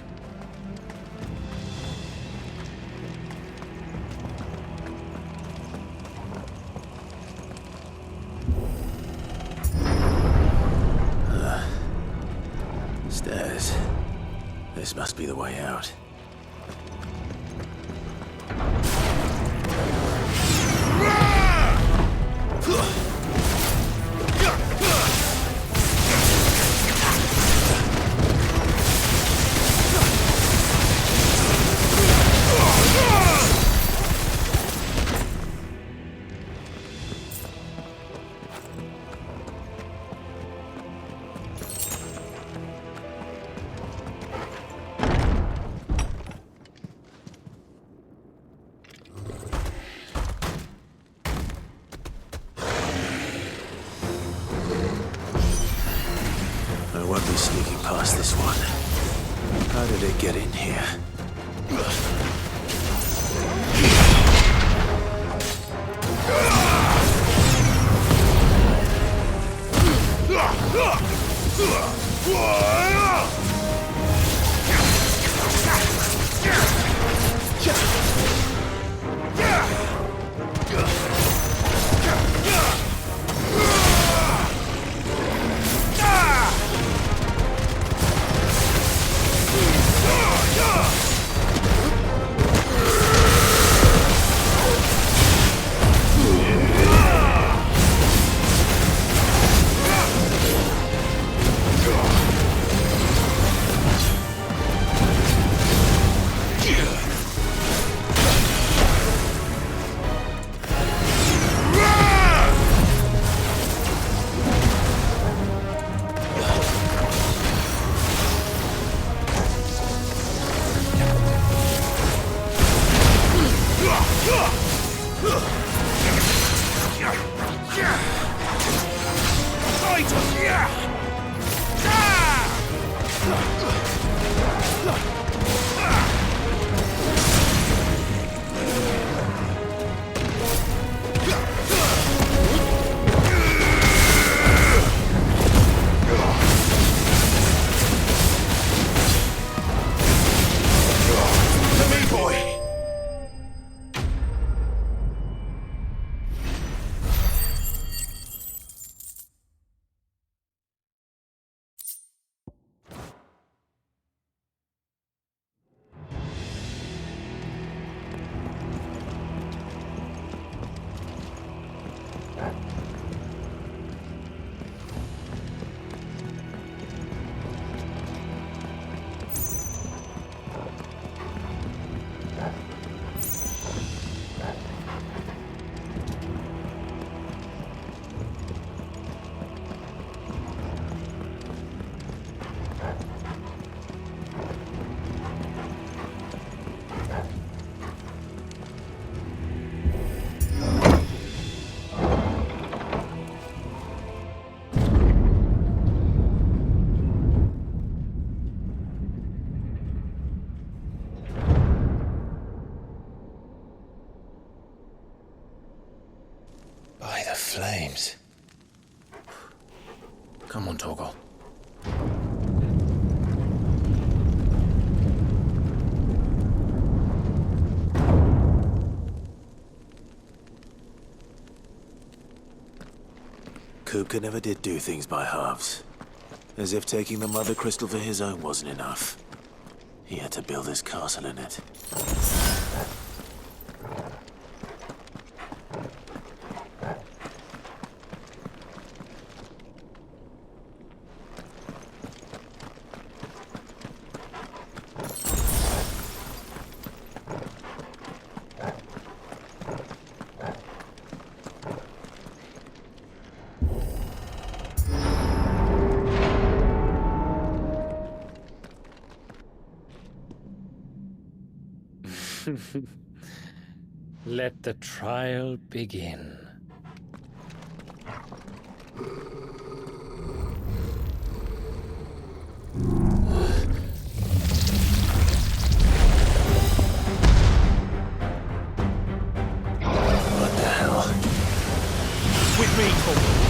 Stairs. This must be the way out. I won't be sneaking past this one. How did it get in here? By the flames. Come on, Torgal. Kupka never did do things by halves. As if taking the Mother Crystal for his own wasn't enough. He had to build his castle in it. Let the trial begin. What the hell? With me, Torgal.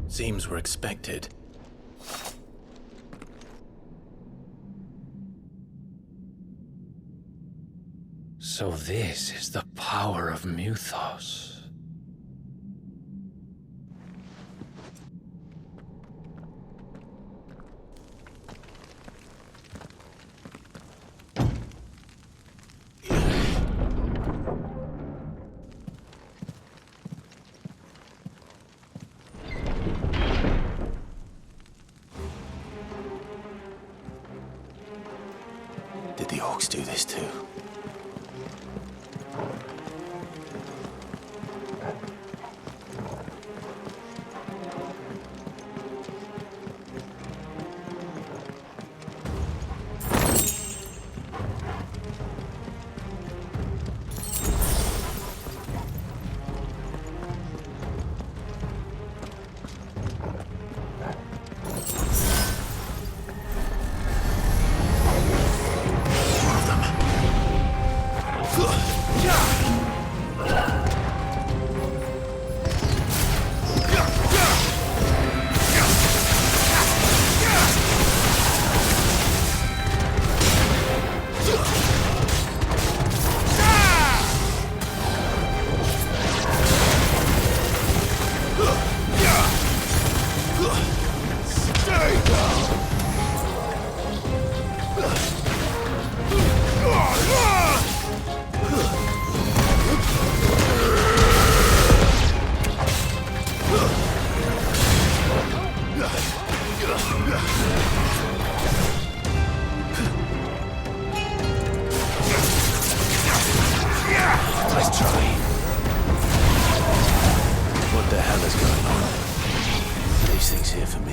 Seems we're expected. So this is the power of Mythos. Did the orcs do this too?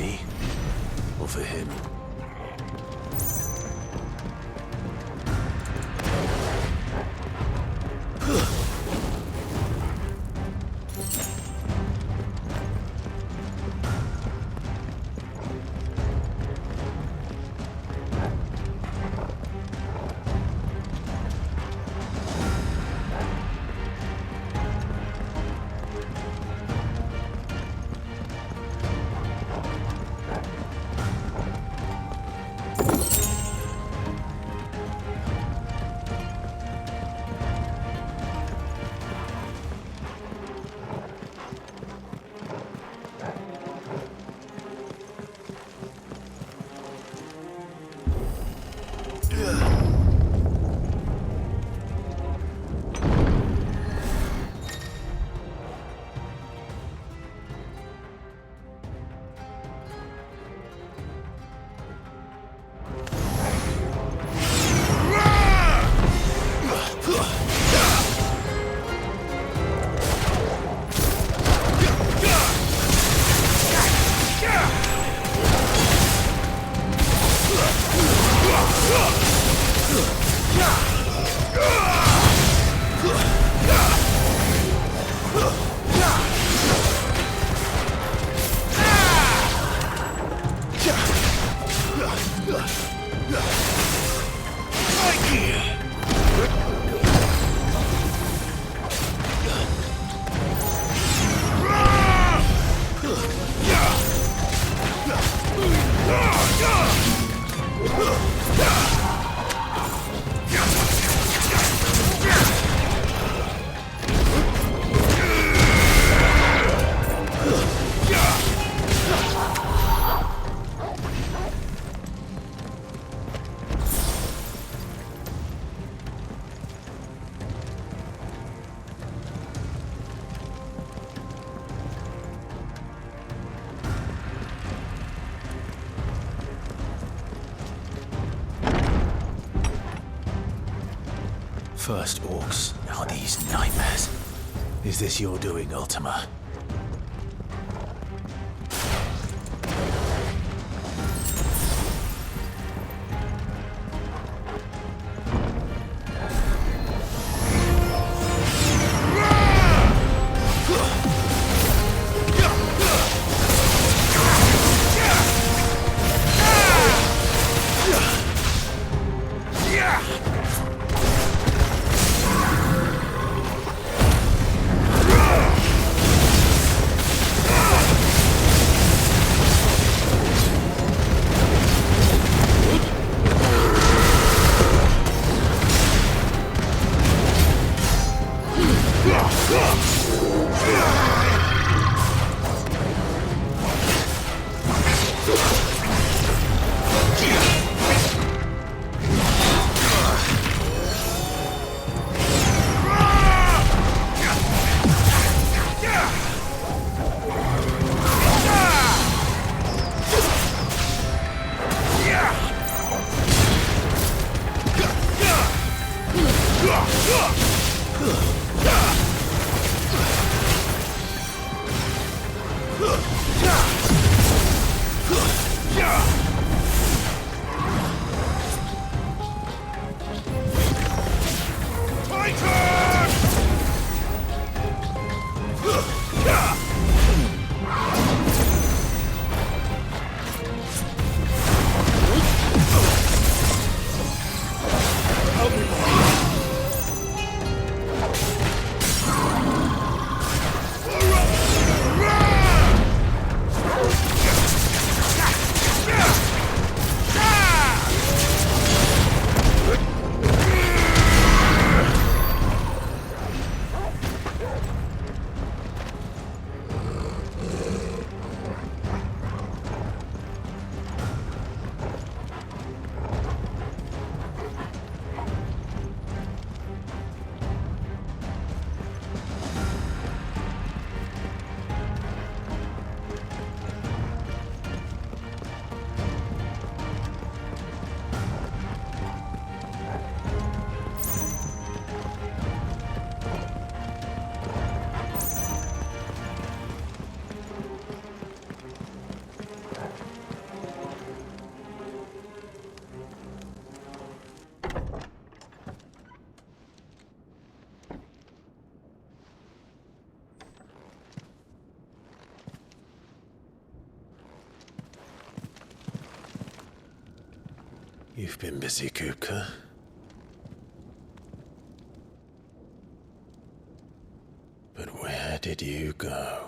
me or for him. First orcs, now these nightmares. Is this your doing, Ultima? You've been busy, Kupka. But where did you go?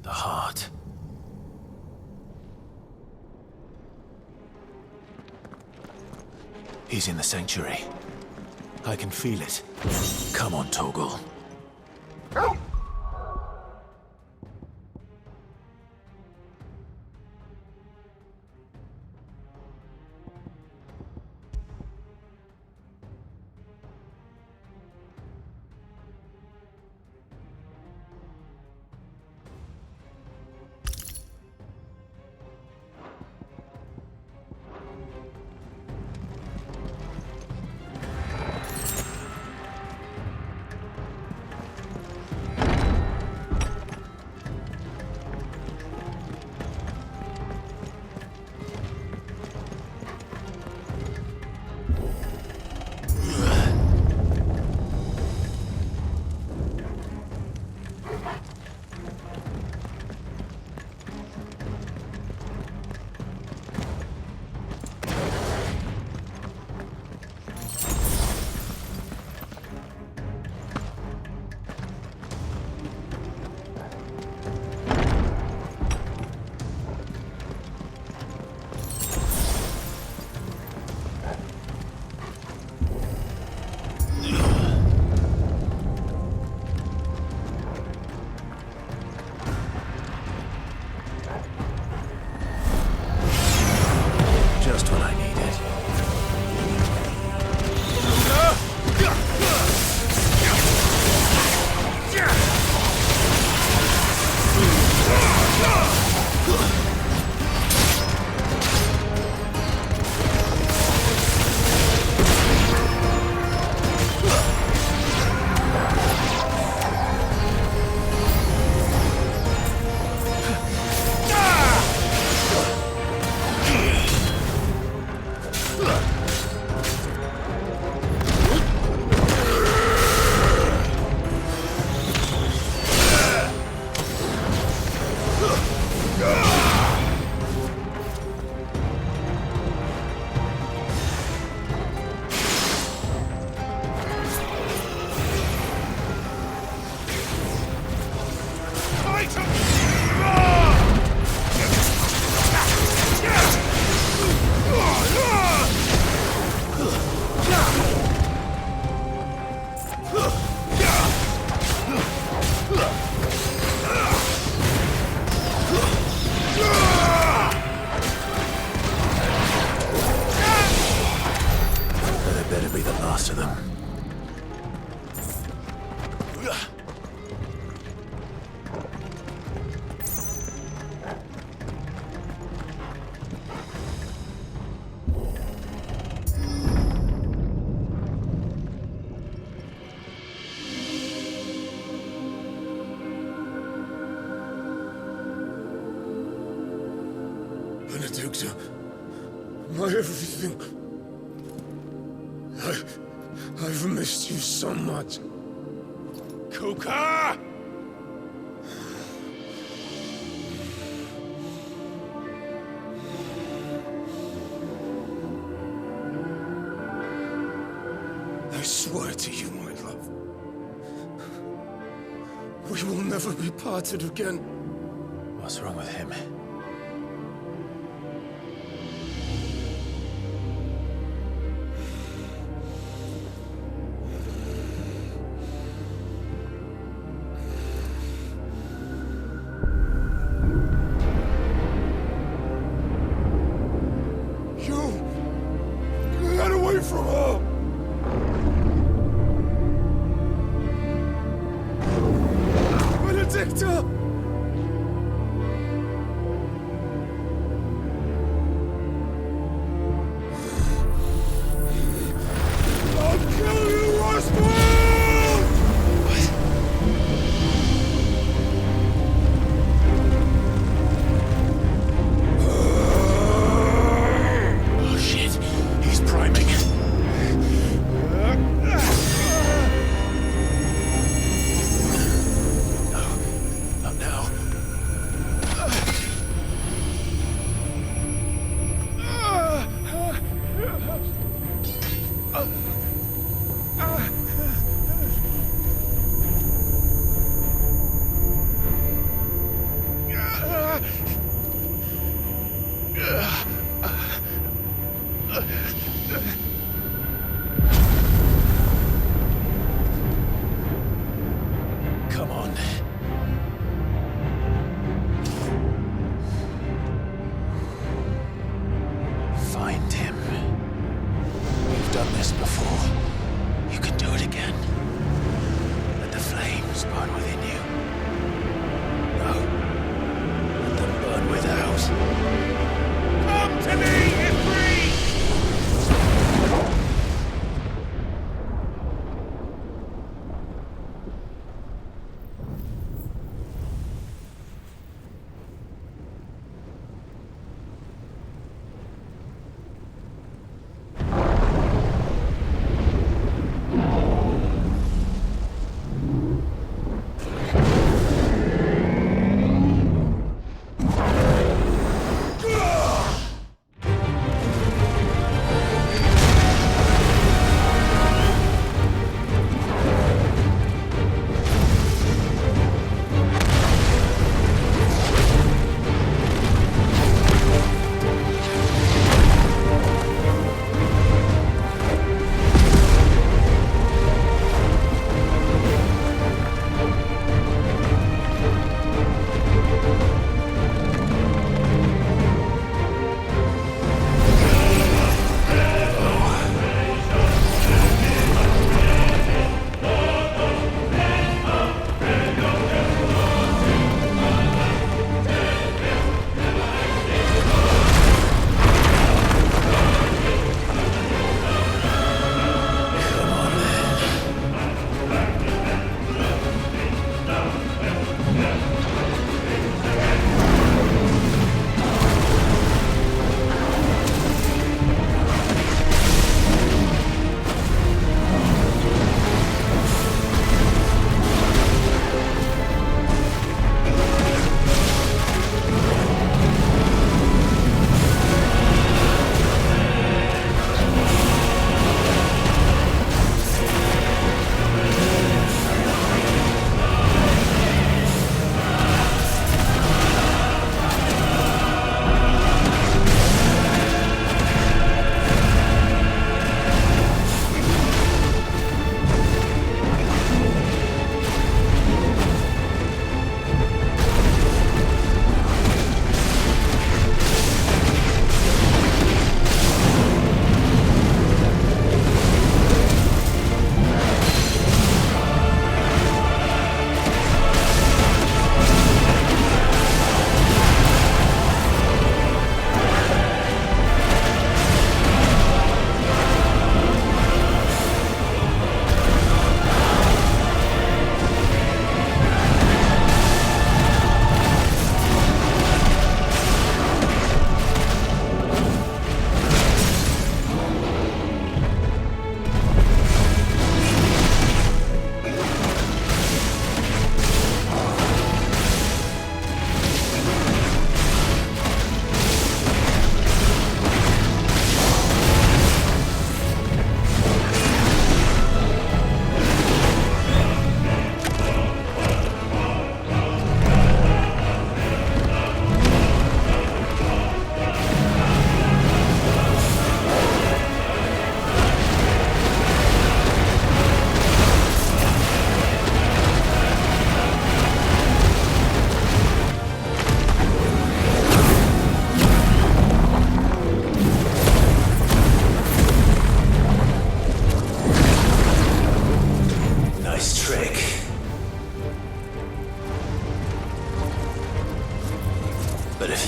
The heart. He's in the sanctuary. I can feel it. Come on, Toggle. Just what I needed. That better be the last of them. Benedicta, my everything. I've missed you so much. Kuka! I swear to you, my love, we will never be parted again. What's wrong with him? Get away from her! Benedicta!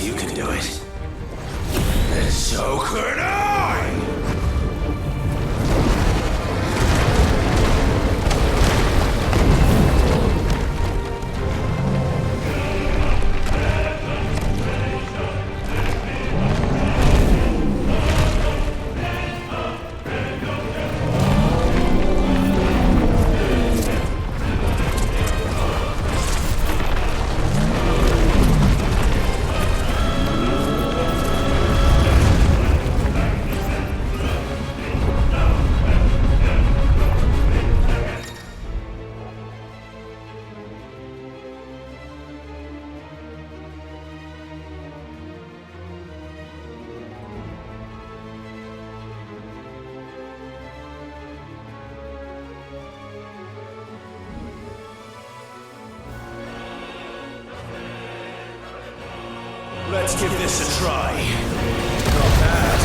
you can do it. And so could I! Let's give this a try. Not bad.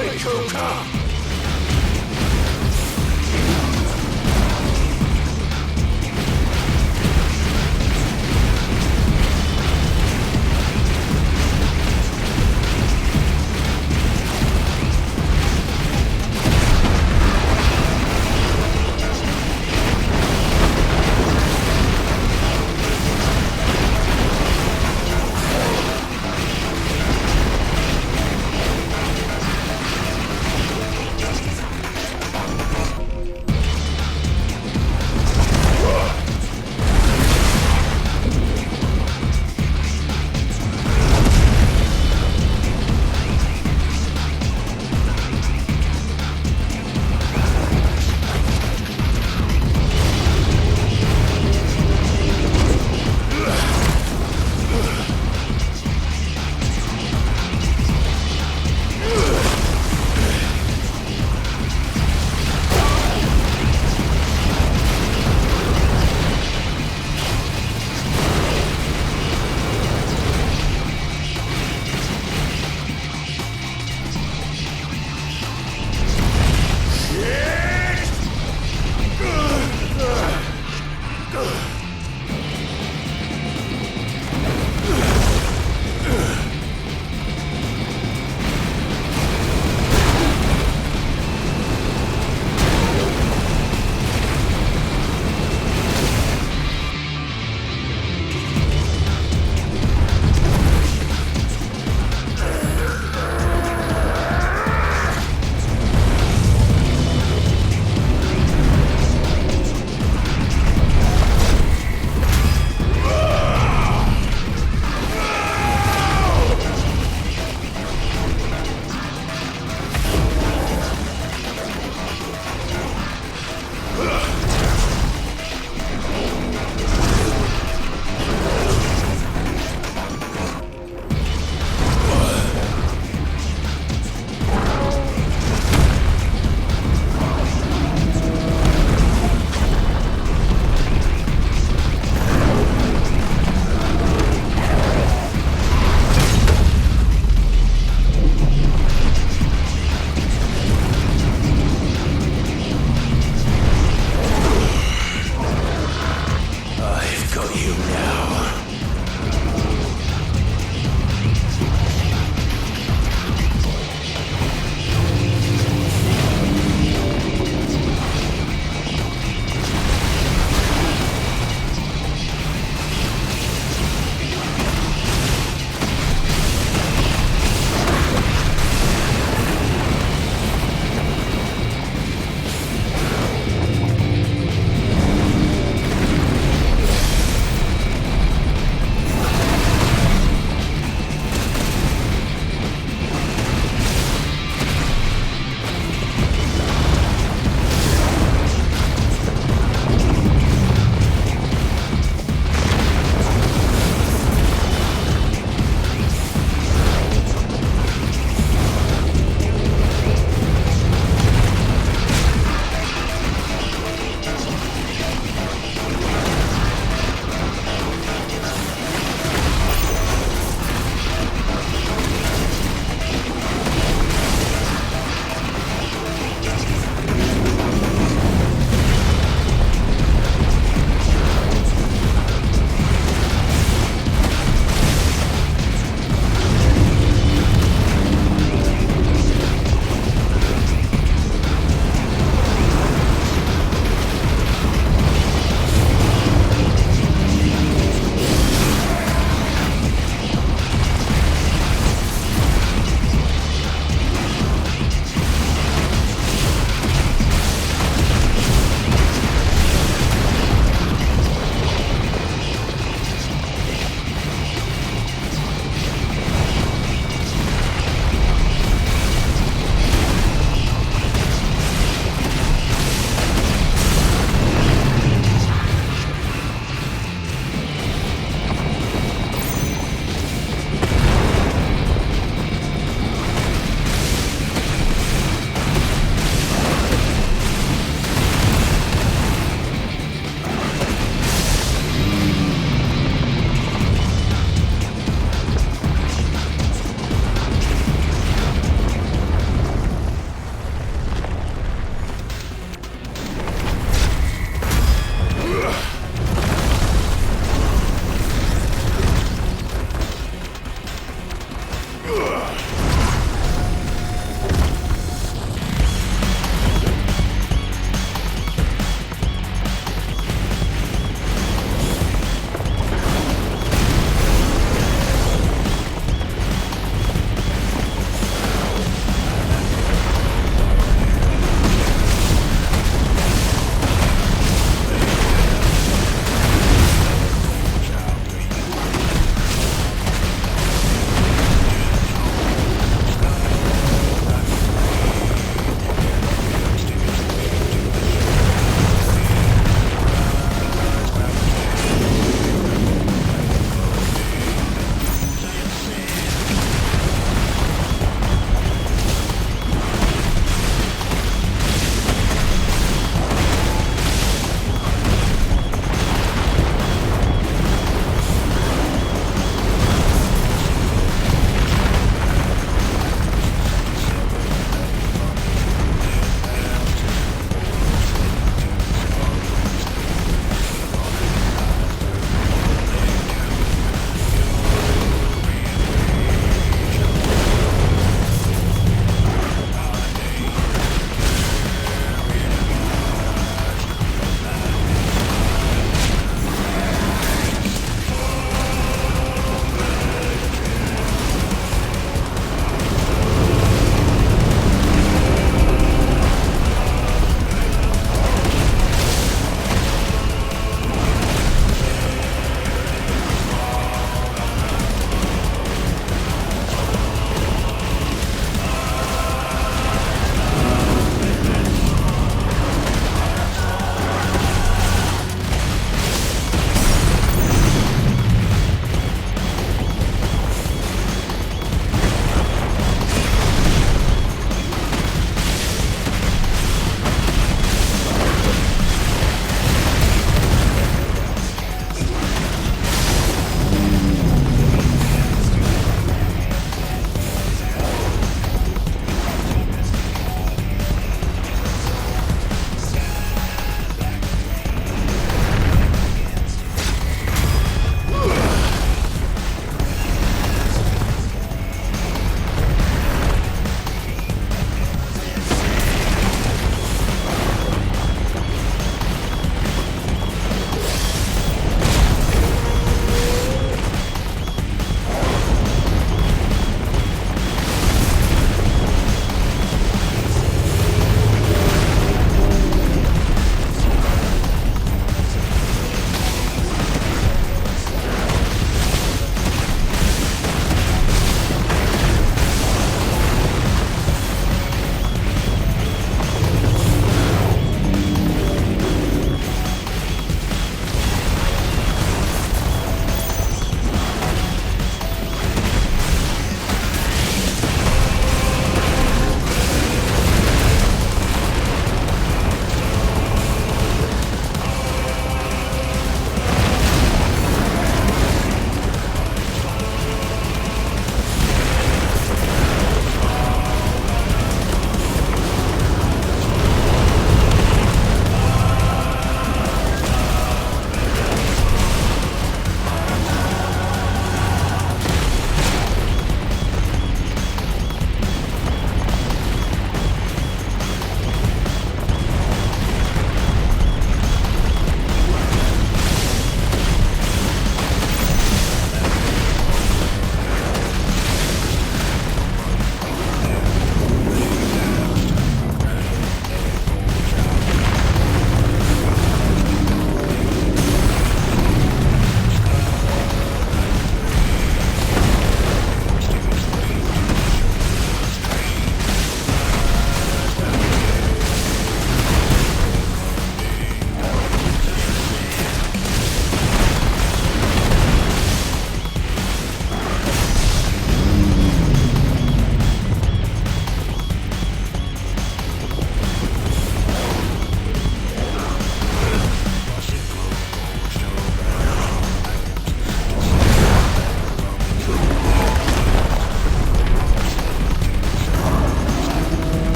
way, Joker!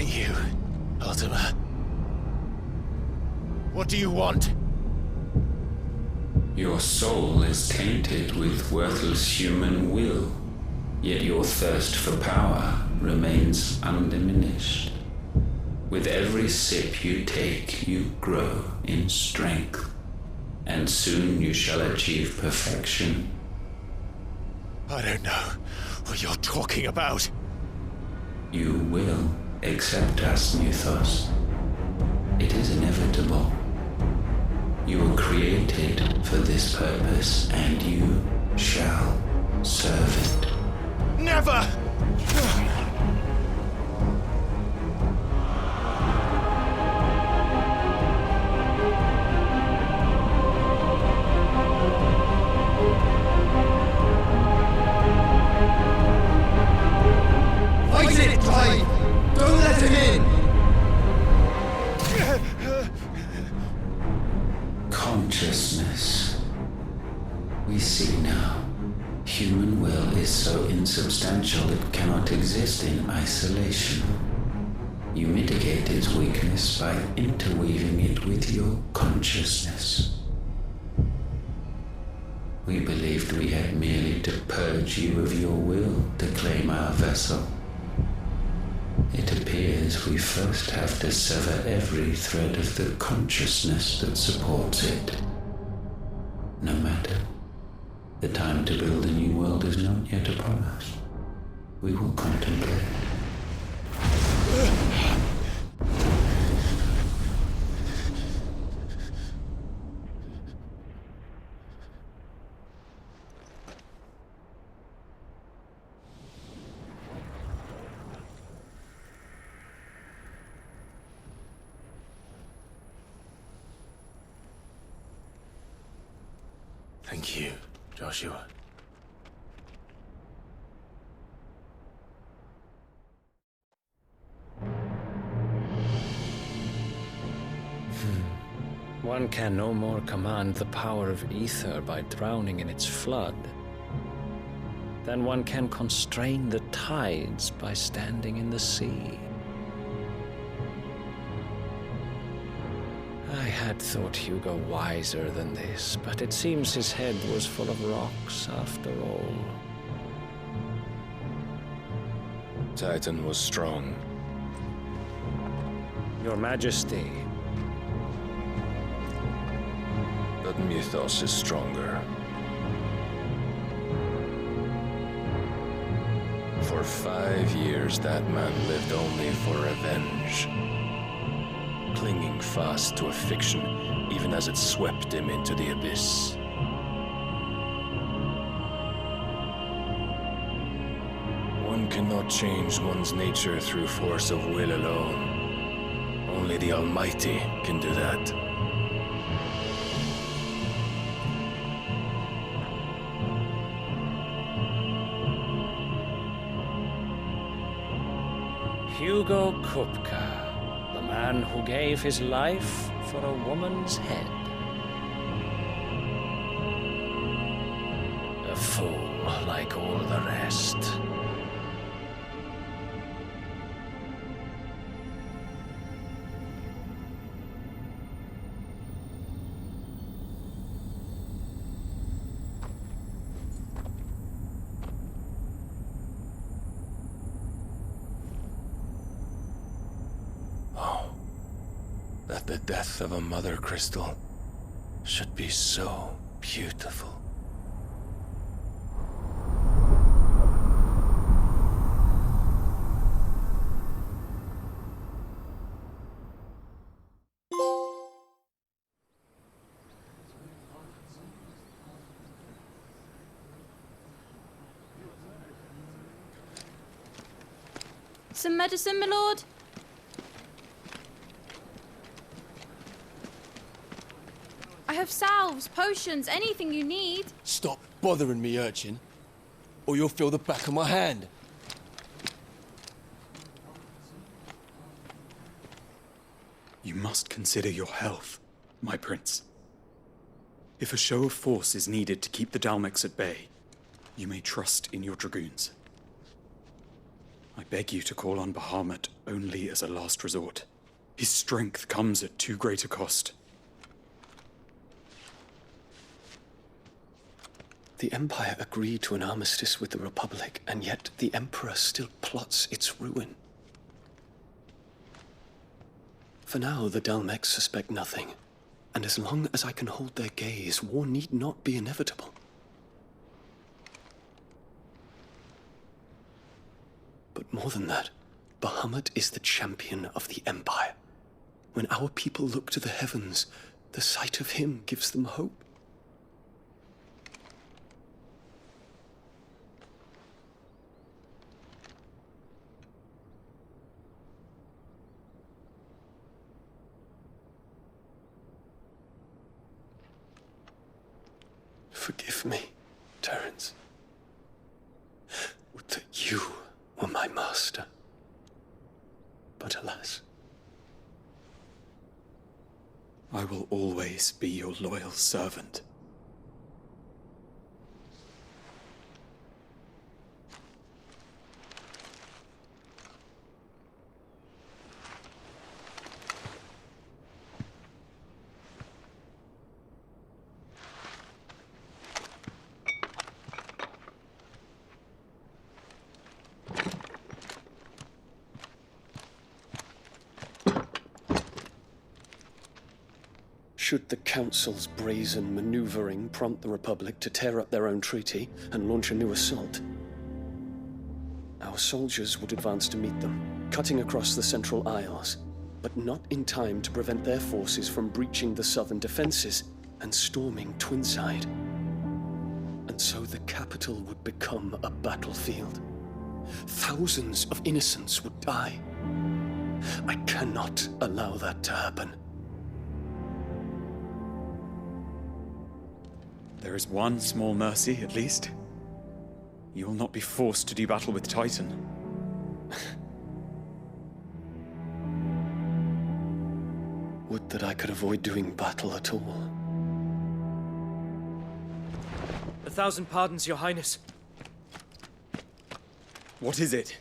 you, Ultima? What do you want? Your soul is tainted with worthless human will, yet your thirst for power remains undiminished. With every sip you take, you grow in strength, and soon you shall achieve perfection. I don't know what you're talking about. You will accept us, Mythos. It is inevitable. You were created for this purpose, and you shall serve it. Never! Fight it, Clive! Don't let him in! Consciousness. We see now. Human will is so insubstantial it cannot exist in isolation. You mitigate its weakness by interweaving it with your consciousness. We believed we had merely to purge you of your will to claim our vessel. It appears we first have to sever every thread of the consciousness that supports it. No matter. The time to build a new world is not yet upon us. We will contemplate. Thank you, Joshua. One can no more command the power of ether by drowning in its flood than one can constrain the tides by standing in the sea. I had thought Hugo wiser than this, but it seems his head was full of rocks after all. Titan was strong. Your Majesty. But Mythos is stronger. For 5 years, that man lived only for revenge. Clinging fast to a fiction, even as it swept him into the abyss. One cannot change one's nature through force of will alone. Only the Almighty can do that. Hugo Kupka, the man who gave his life for a woman's head. A fool like all the rest. That the death of a mother crystal should be so beautiful. Some medicine, my lord? I have salves, potions, anything you need. Stop bothering me, urchin, or you'll feel the back of my hand. You must consider your health, my prince. If a show of force is needed to keep the Dalmex at bay, you may trust in your dragoons. I beg you to call on Bahamut only as a last resort. His strength comes at too great a cost. The Empire agreed to an armistice with the Republic, and yet the Emperor still plots its ruin. For now, the Dalmex suspect nothing, and as long as I can hold their gaze, war need not be inevitable. But more than that, Bahamut is the champion of the Empire. When our people look to the heavens, the sight of him gives them hope. Forgive me, Terence. Would that you were my master. But alas. I will always be your loyal servant. Should the Council's brazen maneuvering prompt the Republic to tear up their own treaty and launch a new assault, our soldiers would advance to meet them, cutting across the Central Isles, but not in time to prevent their forces from breaching the southern defenses and storming Twinside. And so the capital would become a battlefield. Thousands of innocents would die. I cannot allow that to happen. There is one small mercy, at least. You will not be forced to do battle with Titan. Would that I could avoid doing battle at all. 1,000 pardons, Your Highness. What is it?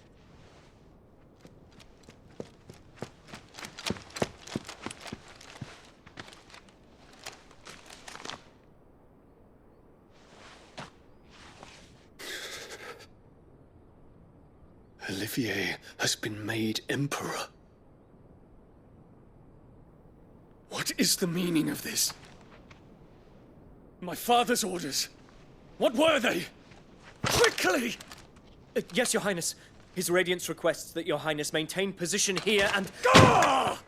Olivier has been made Emperor. What is the meaning of this? My father's orders. What were they? Quickly! Yes, Your Highness. His Radiance requests that Your Highness maintain position here and... Ah!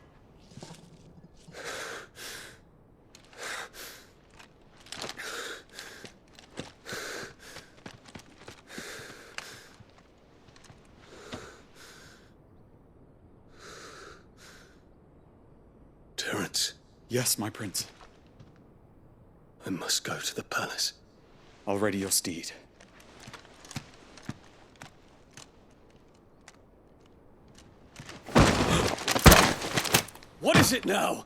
Terence. Yes, my prince. I must go to the palace. I'll ready your steed. What is it now?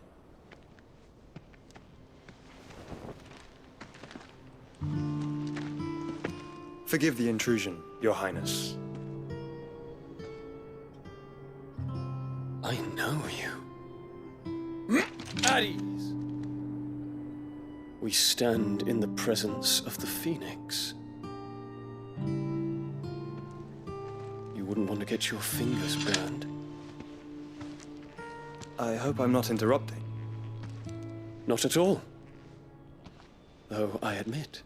Forgive the intrusion, Your Highness. I know you. At ease. We stand in the presence of the Phoenix. You wouldn't want to get your fingers burned. I hope I'm not interrupting. Not at all. Though I admit,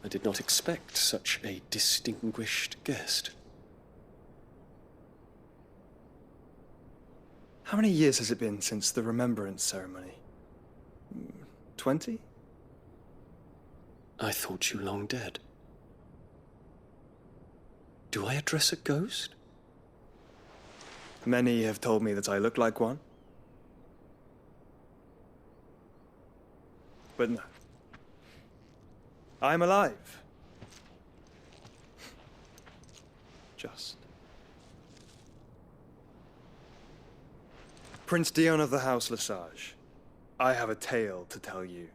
I did not expect such a distinguished guest. How many years has it been since the Remembrance ceremony? 20? I thought you long dead. Do I address a ghost? Many have told me that I look like one. But no. I'm alive. Just. Prince Dion of the House Lesage, I have a tale to tell you.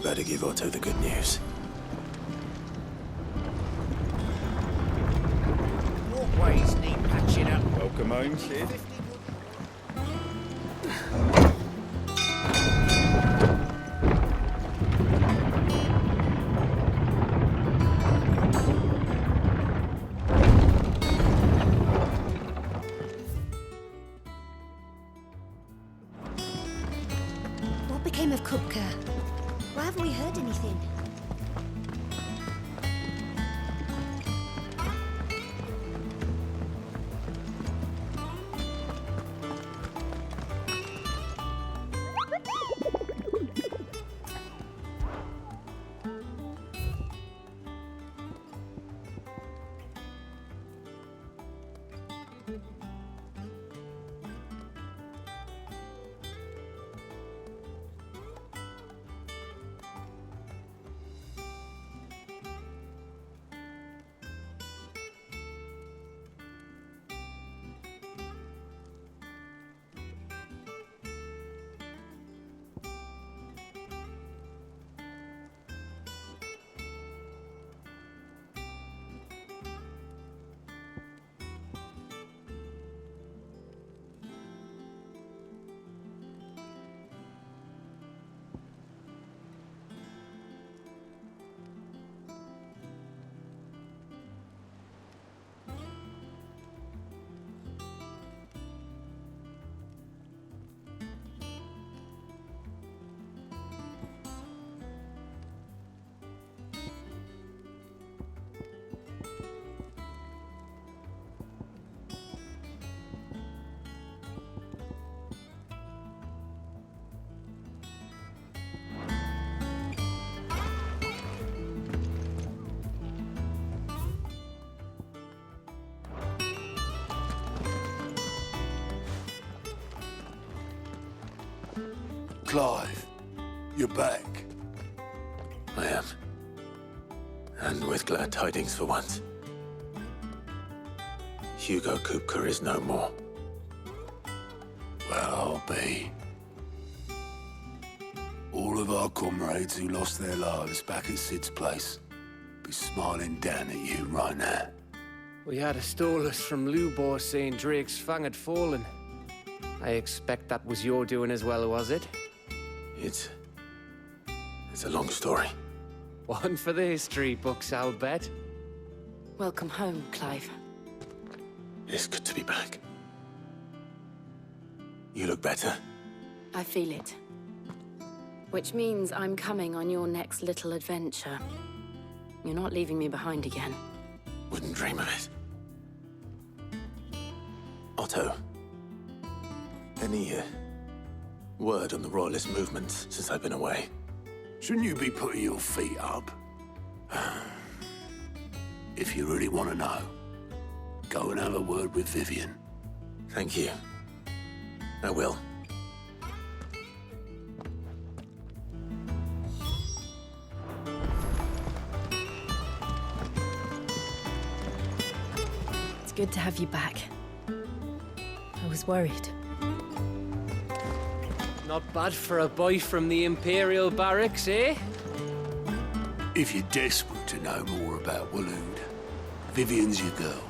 better give Otto the good news. Walkways need patching up. Welcome home, kid. What became of Kupka? Why haven't we heard anything? Clive, you're back. I am. And with glad tidings for once. Hugo Kupka is no more. Well, I'll be. All of our comrades who lost their lives back at Sid's place be smiling down at you right now. We had a stolus from Lubor saying Drake's fang had fallen. I expect that was your doing as well, was it? It's a long story. One for the history books, I'll bet. Welcome home, Clive. It's good to be back. You look better. I feel it. Which means I'm coming on your next little adventure. You're not leaving me behind again. Wouldn't dream of it. Otto, any word on the Royalist movement since I've been away? Shouldn't you be putting your feet up? If you really want to know, go and have a word with Vivian. Thank you. I will. It's good to have you back. I was worried. Not bad for a boy from the Imperial Barracks, eh? If you're desperate to know more about Waloed, Vivian's your girl.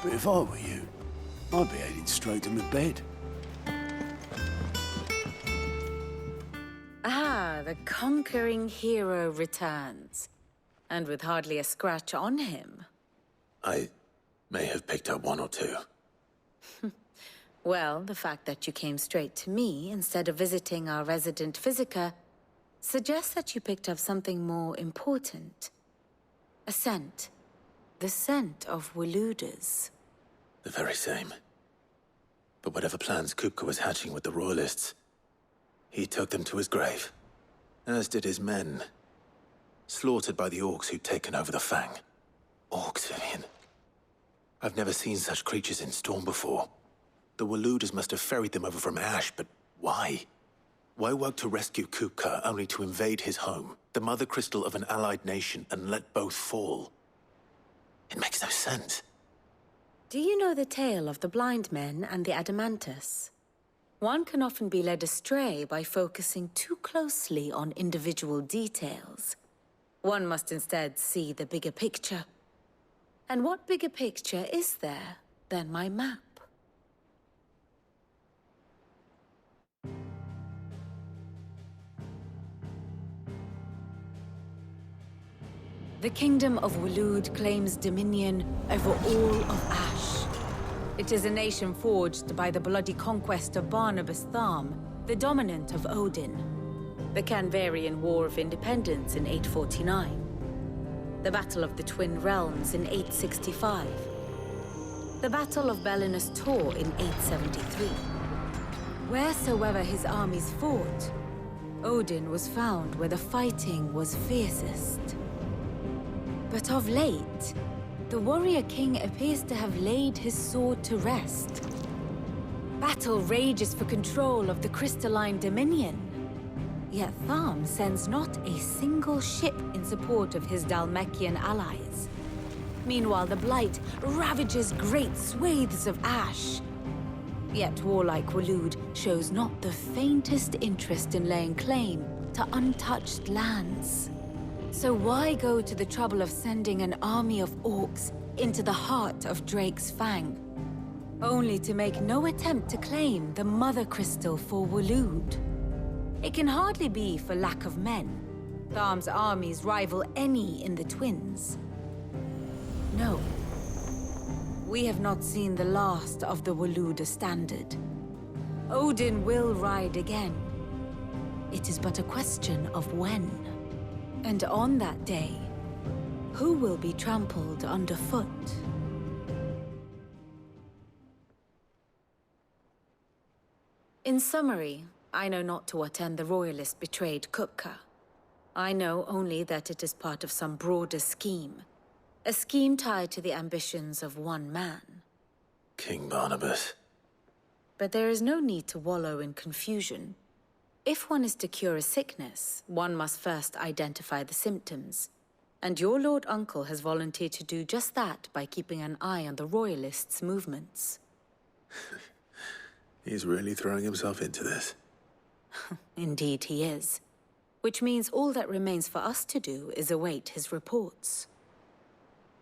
But if I were you, I'd be heading straight to my bed. Ah, the conquering hero returns. And with hardly a scratch on him. I may have picked up one or two. Well, the fact that you came straight to me instead of visiting our resident physiker suggests that you picked up something more important. A scent. The scent of Waloeders. The very same. But whatever plans Kupka was hatching with the Royalists, he took them to his grave. As did his men. Slaughtered by the orcs who'd taken over the Fang. Orcs, Vivian. I've never seen such creatures in Storm before. The Waloeders must have ferried them over from Ash, but why? Why work to rescue Kupka only to invade his home, the mother crystal of an allied nation, and let both fall? It makes no sense. Do you know the tale of the blind men and the Adamantus? One can often be led astray by focusing too closely on individual details. One must instead see the bigger picture. And what bigger picture is there than my map? The Kingdom of Waloed claims dominion over all of Ash. It is a nation forged by the bloody conquest of Barnabas Tharm, the dominant of Odin. The Canvarian War of Independence in 849. The Battle of the Twin Realms in 865. The Battle of Belinus Tor in 873. Wheresoever his armies fought, Odin was found where the fighting was fiercest. But of late, the warrior king appears to have laid his sword to rest. Battle rages for control of the crystalline dominion. Yet Tharm sends not a single ship in support of his Dhalmekian allies. Meanwhile, the Blight ravages great swathes of Ash. Yet warlike Waloed shows not the faintest interest in laying claim to untouched lands. So why go to the trouble of sending an army of orcs into the heart of Drake's Fang, only to make no attempt to claim the Mother Crystal for Waloed? It can hardly be for lack of men. Tharm's armies rival any in the Twins. No. We have not seen the last of the Waloed Standard. Odin will ride again. It is but a question of when. And on that day, who will be trampled underfoot? In summary, I know not to what end the Royalist betrayed Kupka. I know only that it is part of some broader scheme. A scheme tied to the ambitions of one man. King Barnabas. But there is no need to wallow in confusion. If one is to cure a sickness, one must first identify the symptoms. And your Lord Uncle has volunteered to do just that by keeping an eye on the Royalists' movements. He's really throwing himself into this. Indeed he is. Which means all that remains for us to do is await his reports.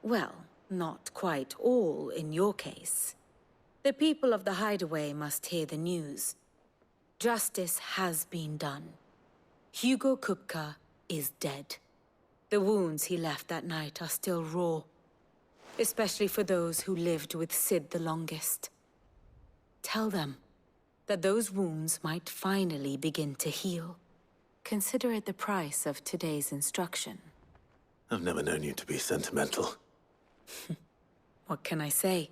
Well, not quite all in your case. The people of the Hideaway must hear the news. Justice has been done. Hugo Kupka is dead. The wounds he left that night are still raw, especially for those who lived with Sid the longest. Tell them that those wounds might finally begin to heal. Consider it the price of today's instruction. I've never known you to be sentimental. What can I say?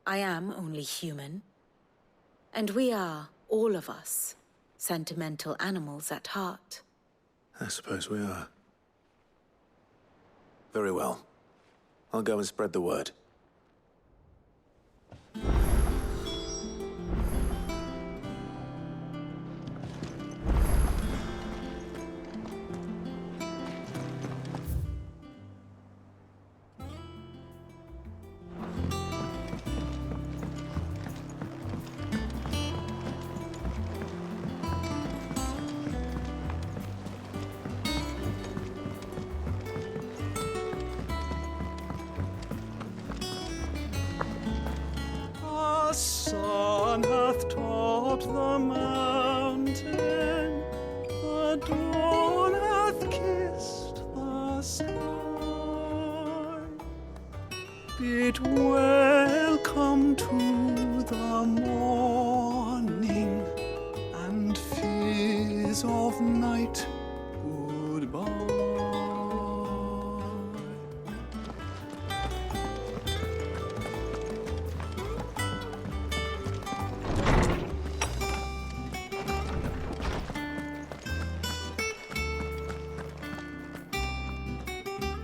I am only human. And we are, all of us, sentimental animals at heart. I suppose we are. Very well. I'll go and spread the word. The sun hath topped the mountain, the dawn hath kissed the sky. Bid welcome to the morning, and fears of night goodbye.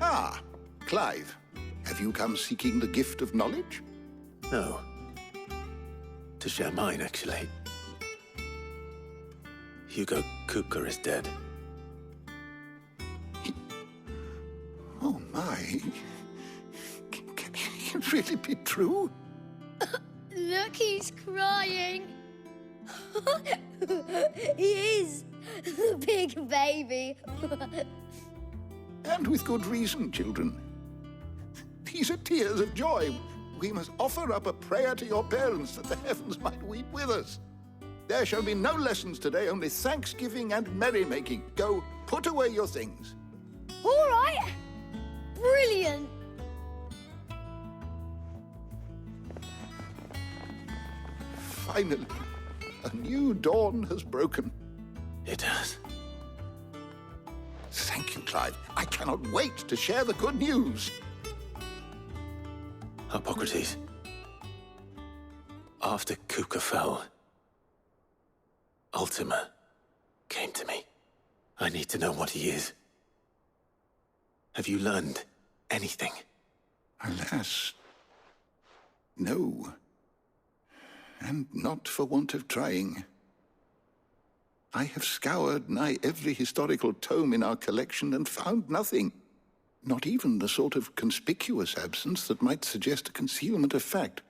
Ah, Clive. Have you come seeking the gift of knowledge? No. To share mine, actually. Hugo Kupka is dead. Oh my. Can it really be true? Look, he's crying. He is the big baby. And with good reason, children. These are tears of joy. We must offer up a prayer to your parents that the heavens might weep with us. There shall be no lessons today, only thanksgiving and merrymaking. Go, put away your things. All right. Brilliant. Finally, a new dawn has broken. It has. Thank you, Clive. I cannot wait to share the good news. Hippocrates. After Kuka fell, Ultima came to me. I need to know what he is. Have you learned anything? Alas, no. And not for want of trying. I have scoured nigh every historical tome in our collection and found nothing. Not even the sort of conspicuous absence that might suggest a concealment of fact.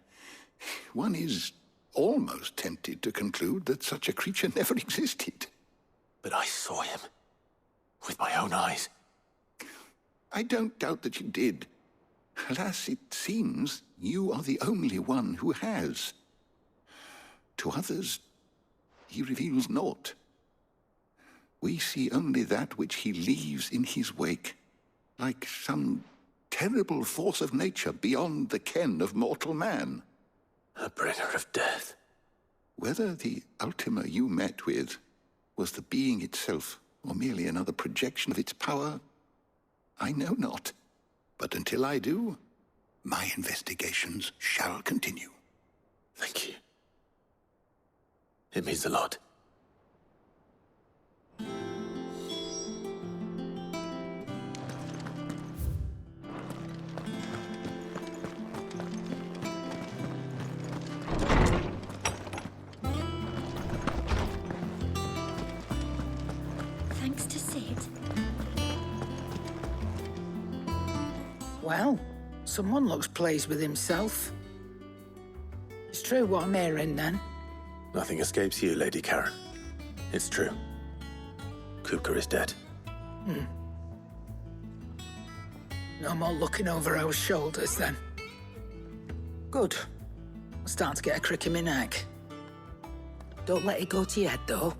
One is almost tempted to conclude that such a creature never existed. But I saw him. With my own eyes. I don't doubt that you did. Alas, it seems you are the only one who has. To others, he reveals naught. We see only that which he leaves in his wake, like some terrible force of nature beyond the ken of mortal man. A bringer of death. Whether the Ultima you met with was the being itself, or merely another projection of its power, I know not. But until I do, my investigations shall continue. Thank you. It means a lot. Thanks to Sid. Well, someone looks pleased with himself. It's true what I'm hearing, then. Nothing escapes you, Lady Karen. It's true. Kuka is dead. No more looking over our shoulders, then. Good. I'm starting to get a crick in my neck. Don't let it go to your head, though.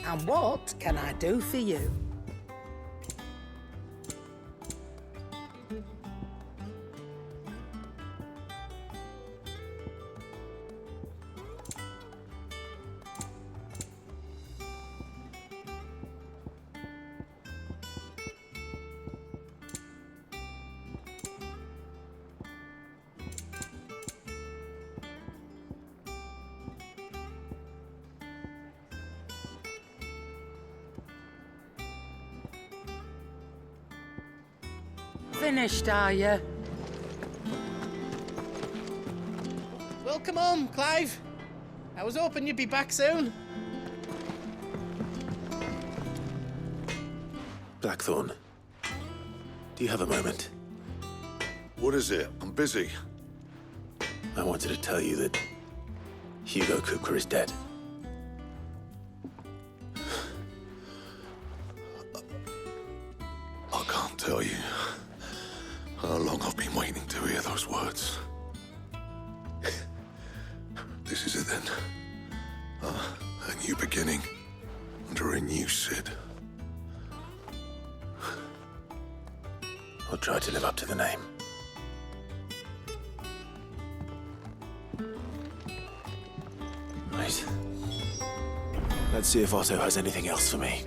And what can I do for you? Finished, are you? Welcome home, Clive. I was hoping you'd be back soon. Blackthorn, do you have a moment? What is it? I'm busy. I wanted to tell you that Hugo Kuka is dead. I can't tell you how long I've been waiting to hear those words. This is it then. A new beginning under a new Sid. I'll try to live up to the name. Right. Let's see if Otto has anything else for me.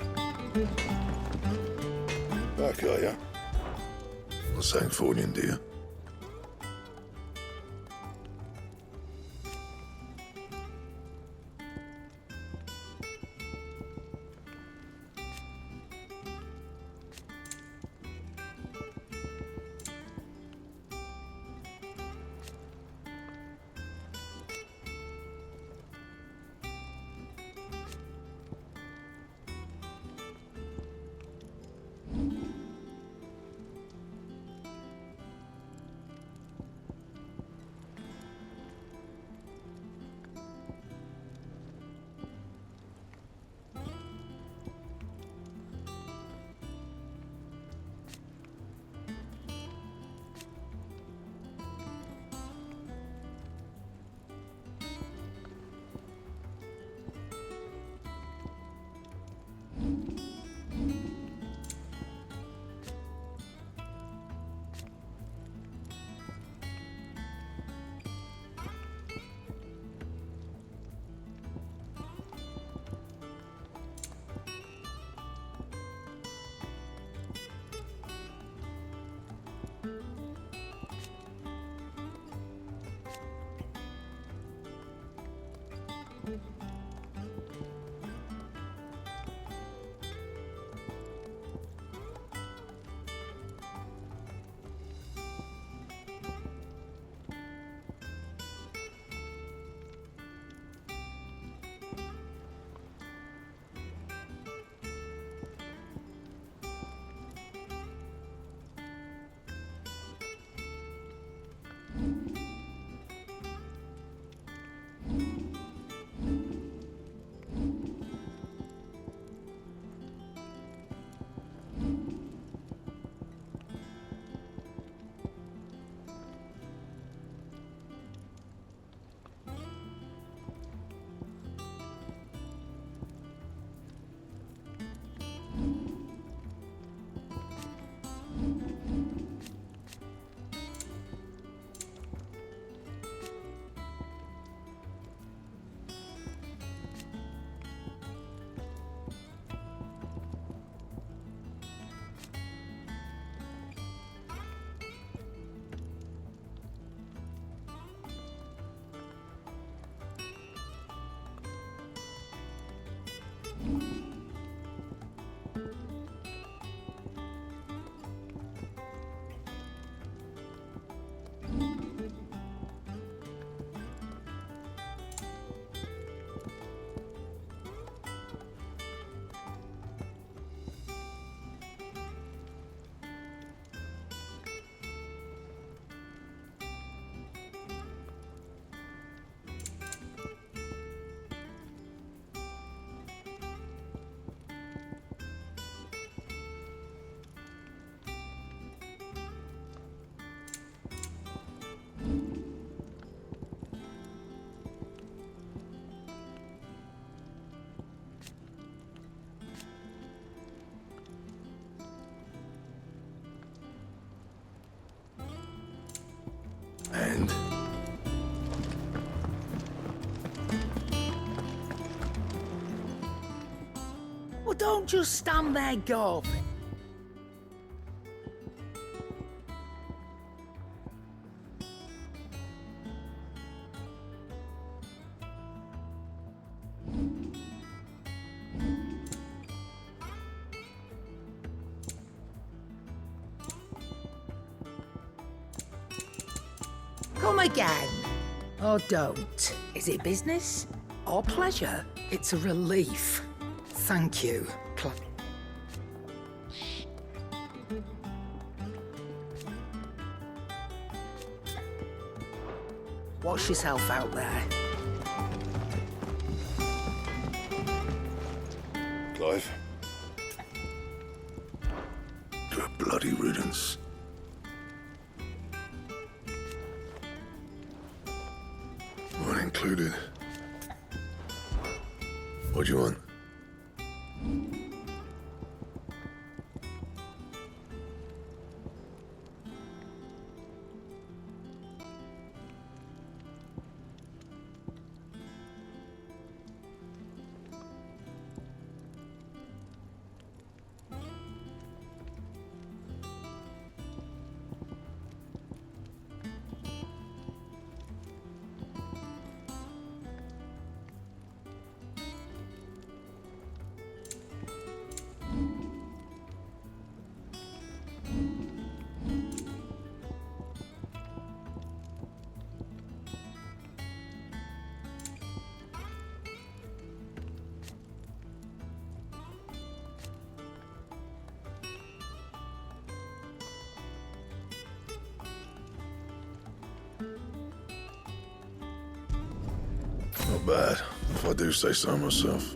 Back, are ya? Not saying Fordian, do you? don't just stand there gawping. Come again. Or don't. Is it business or pleasure? It's a relief. Thank you. Wash yourself out there. Clive? To a bloody riddance. Mine included. What do you want? Not bad, if I do say so myself.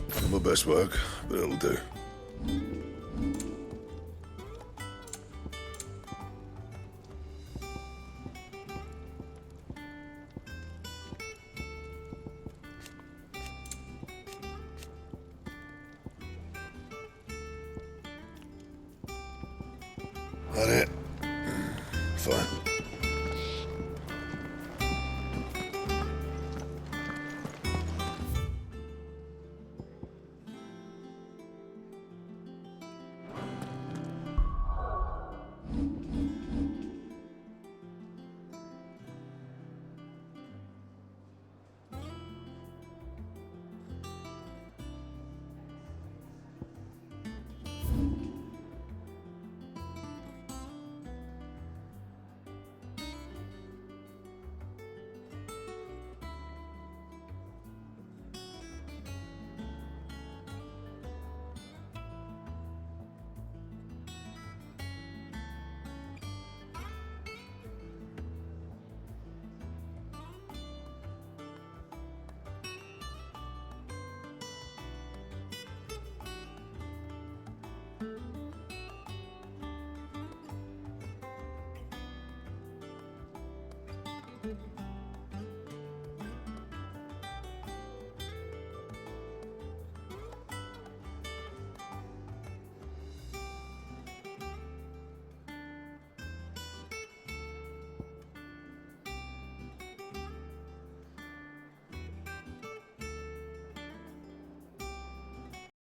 Not my best work, but it'll do. That it? Fine.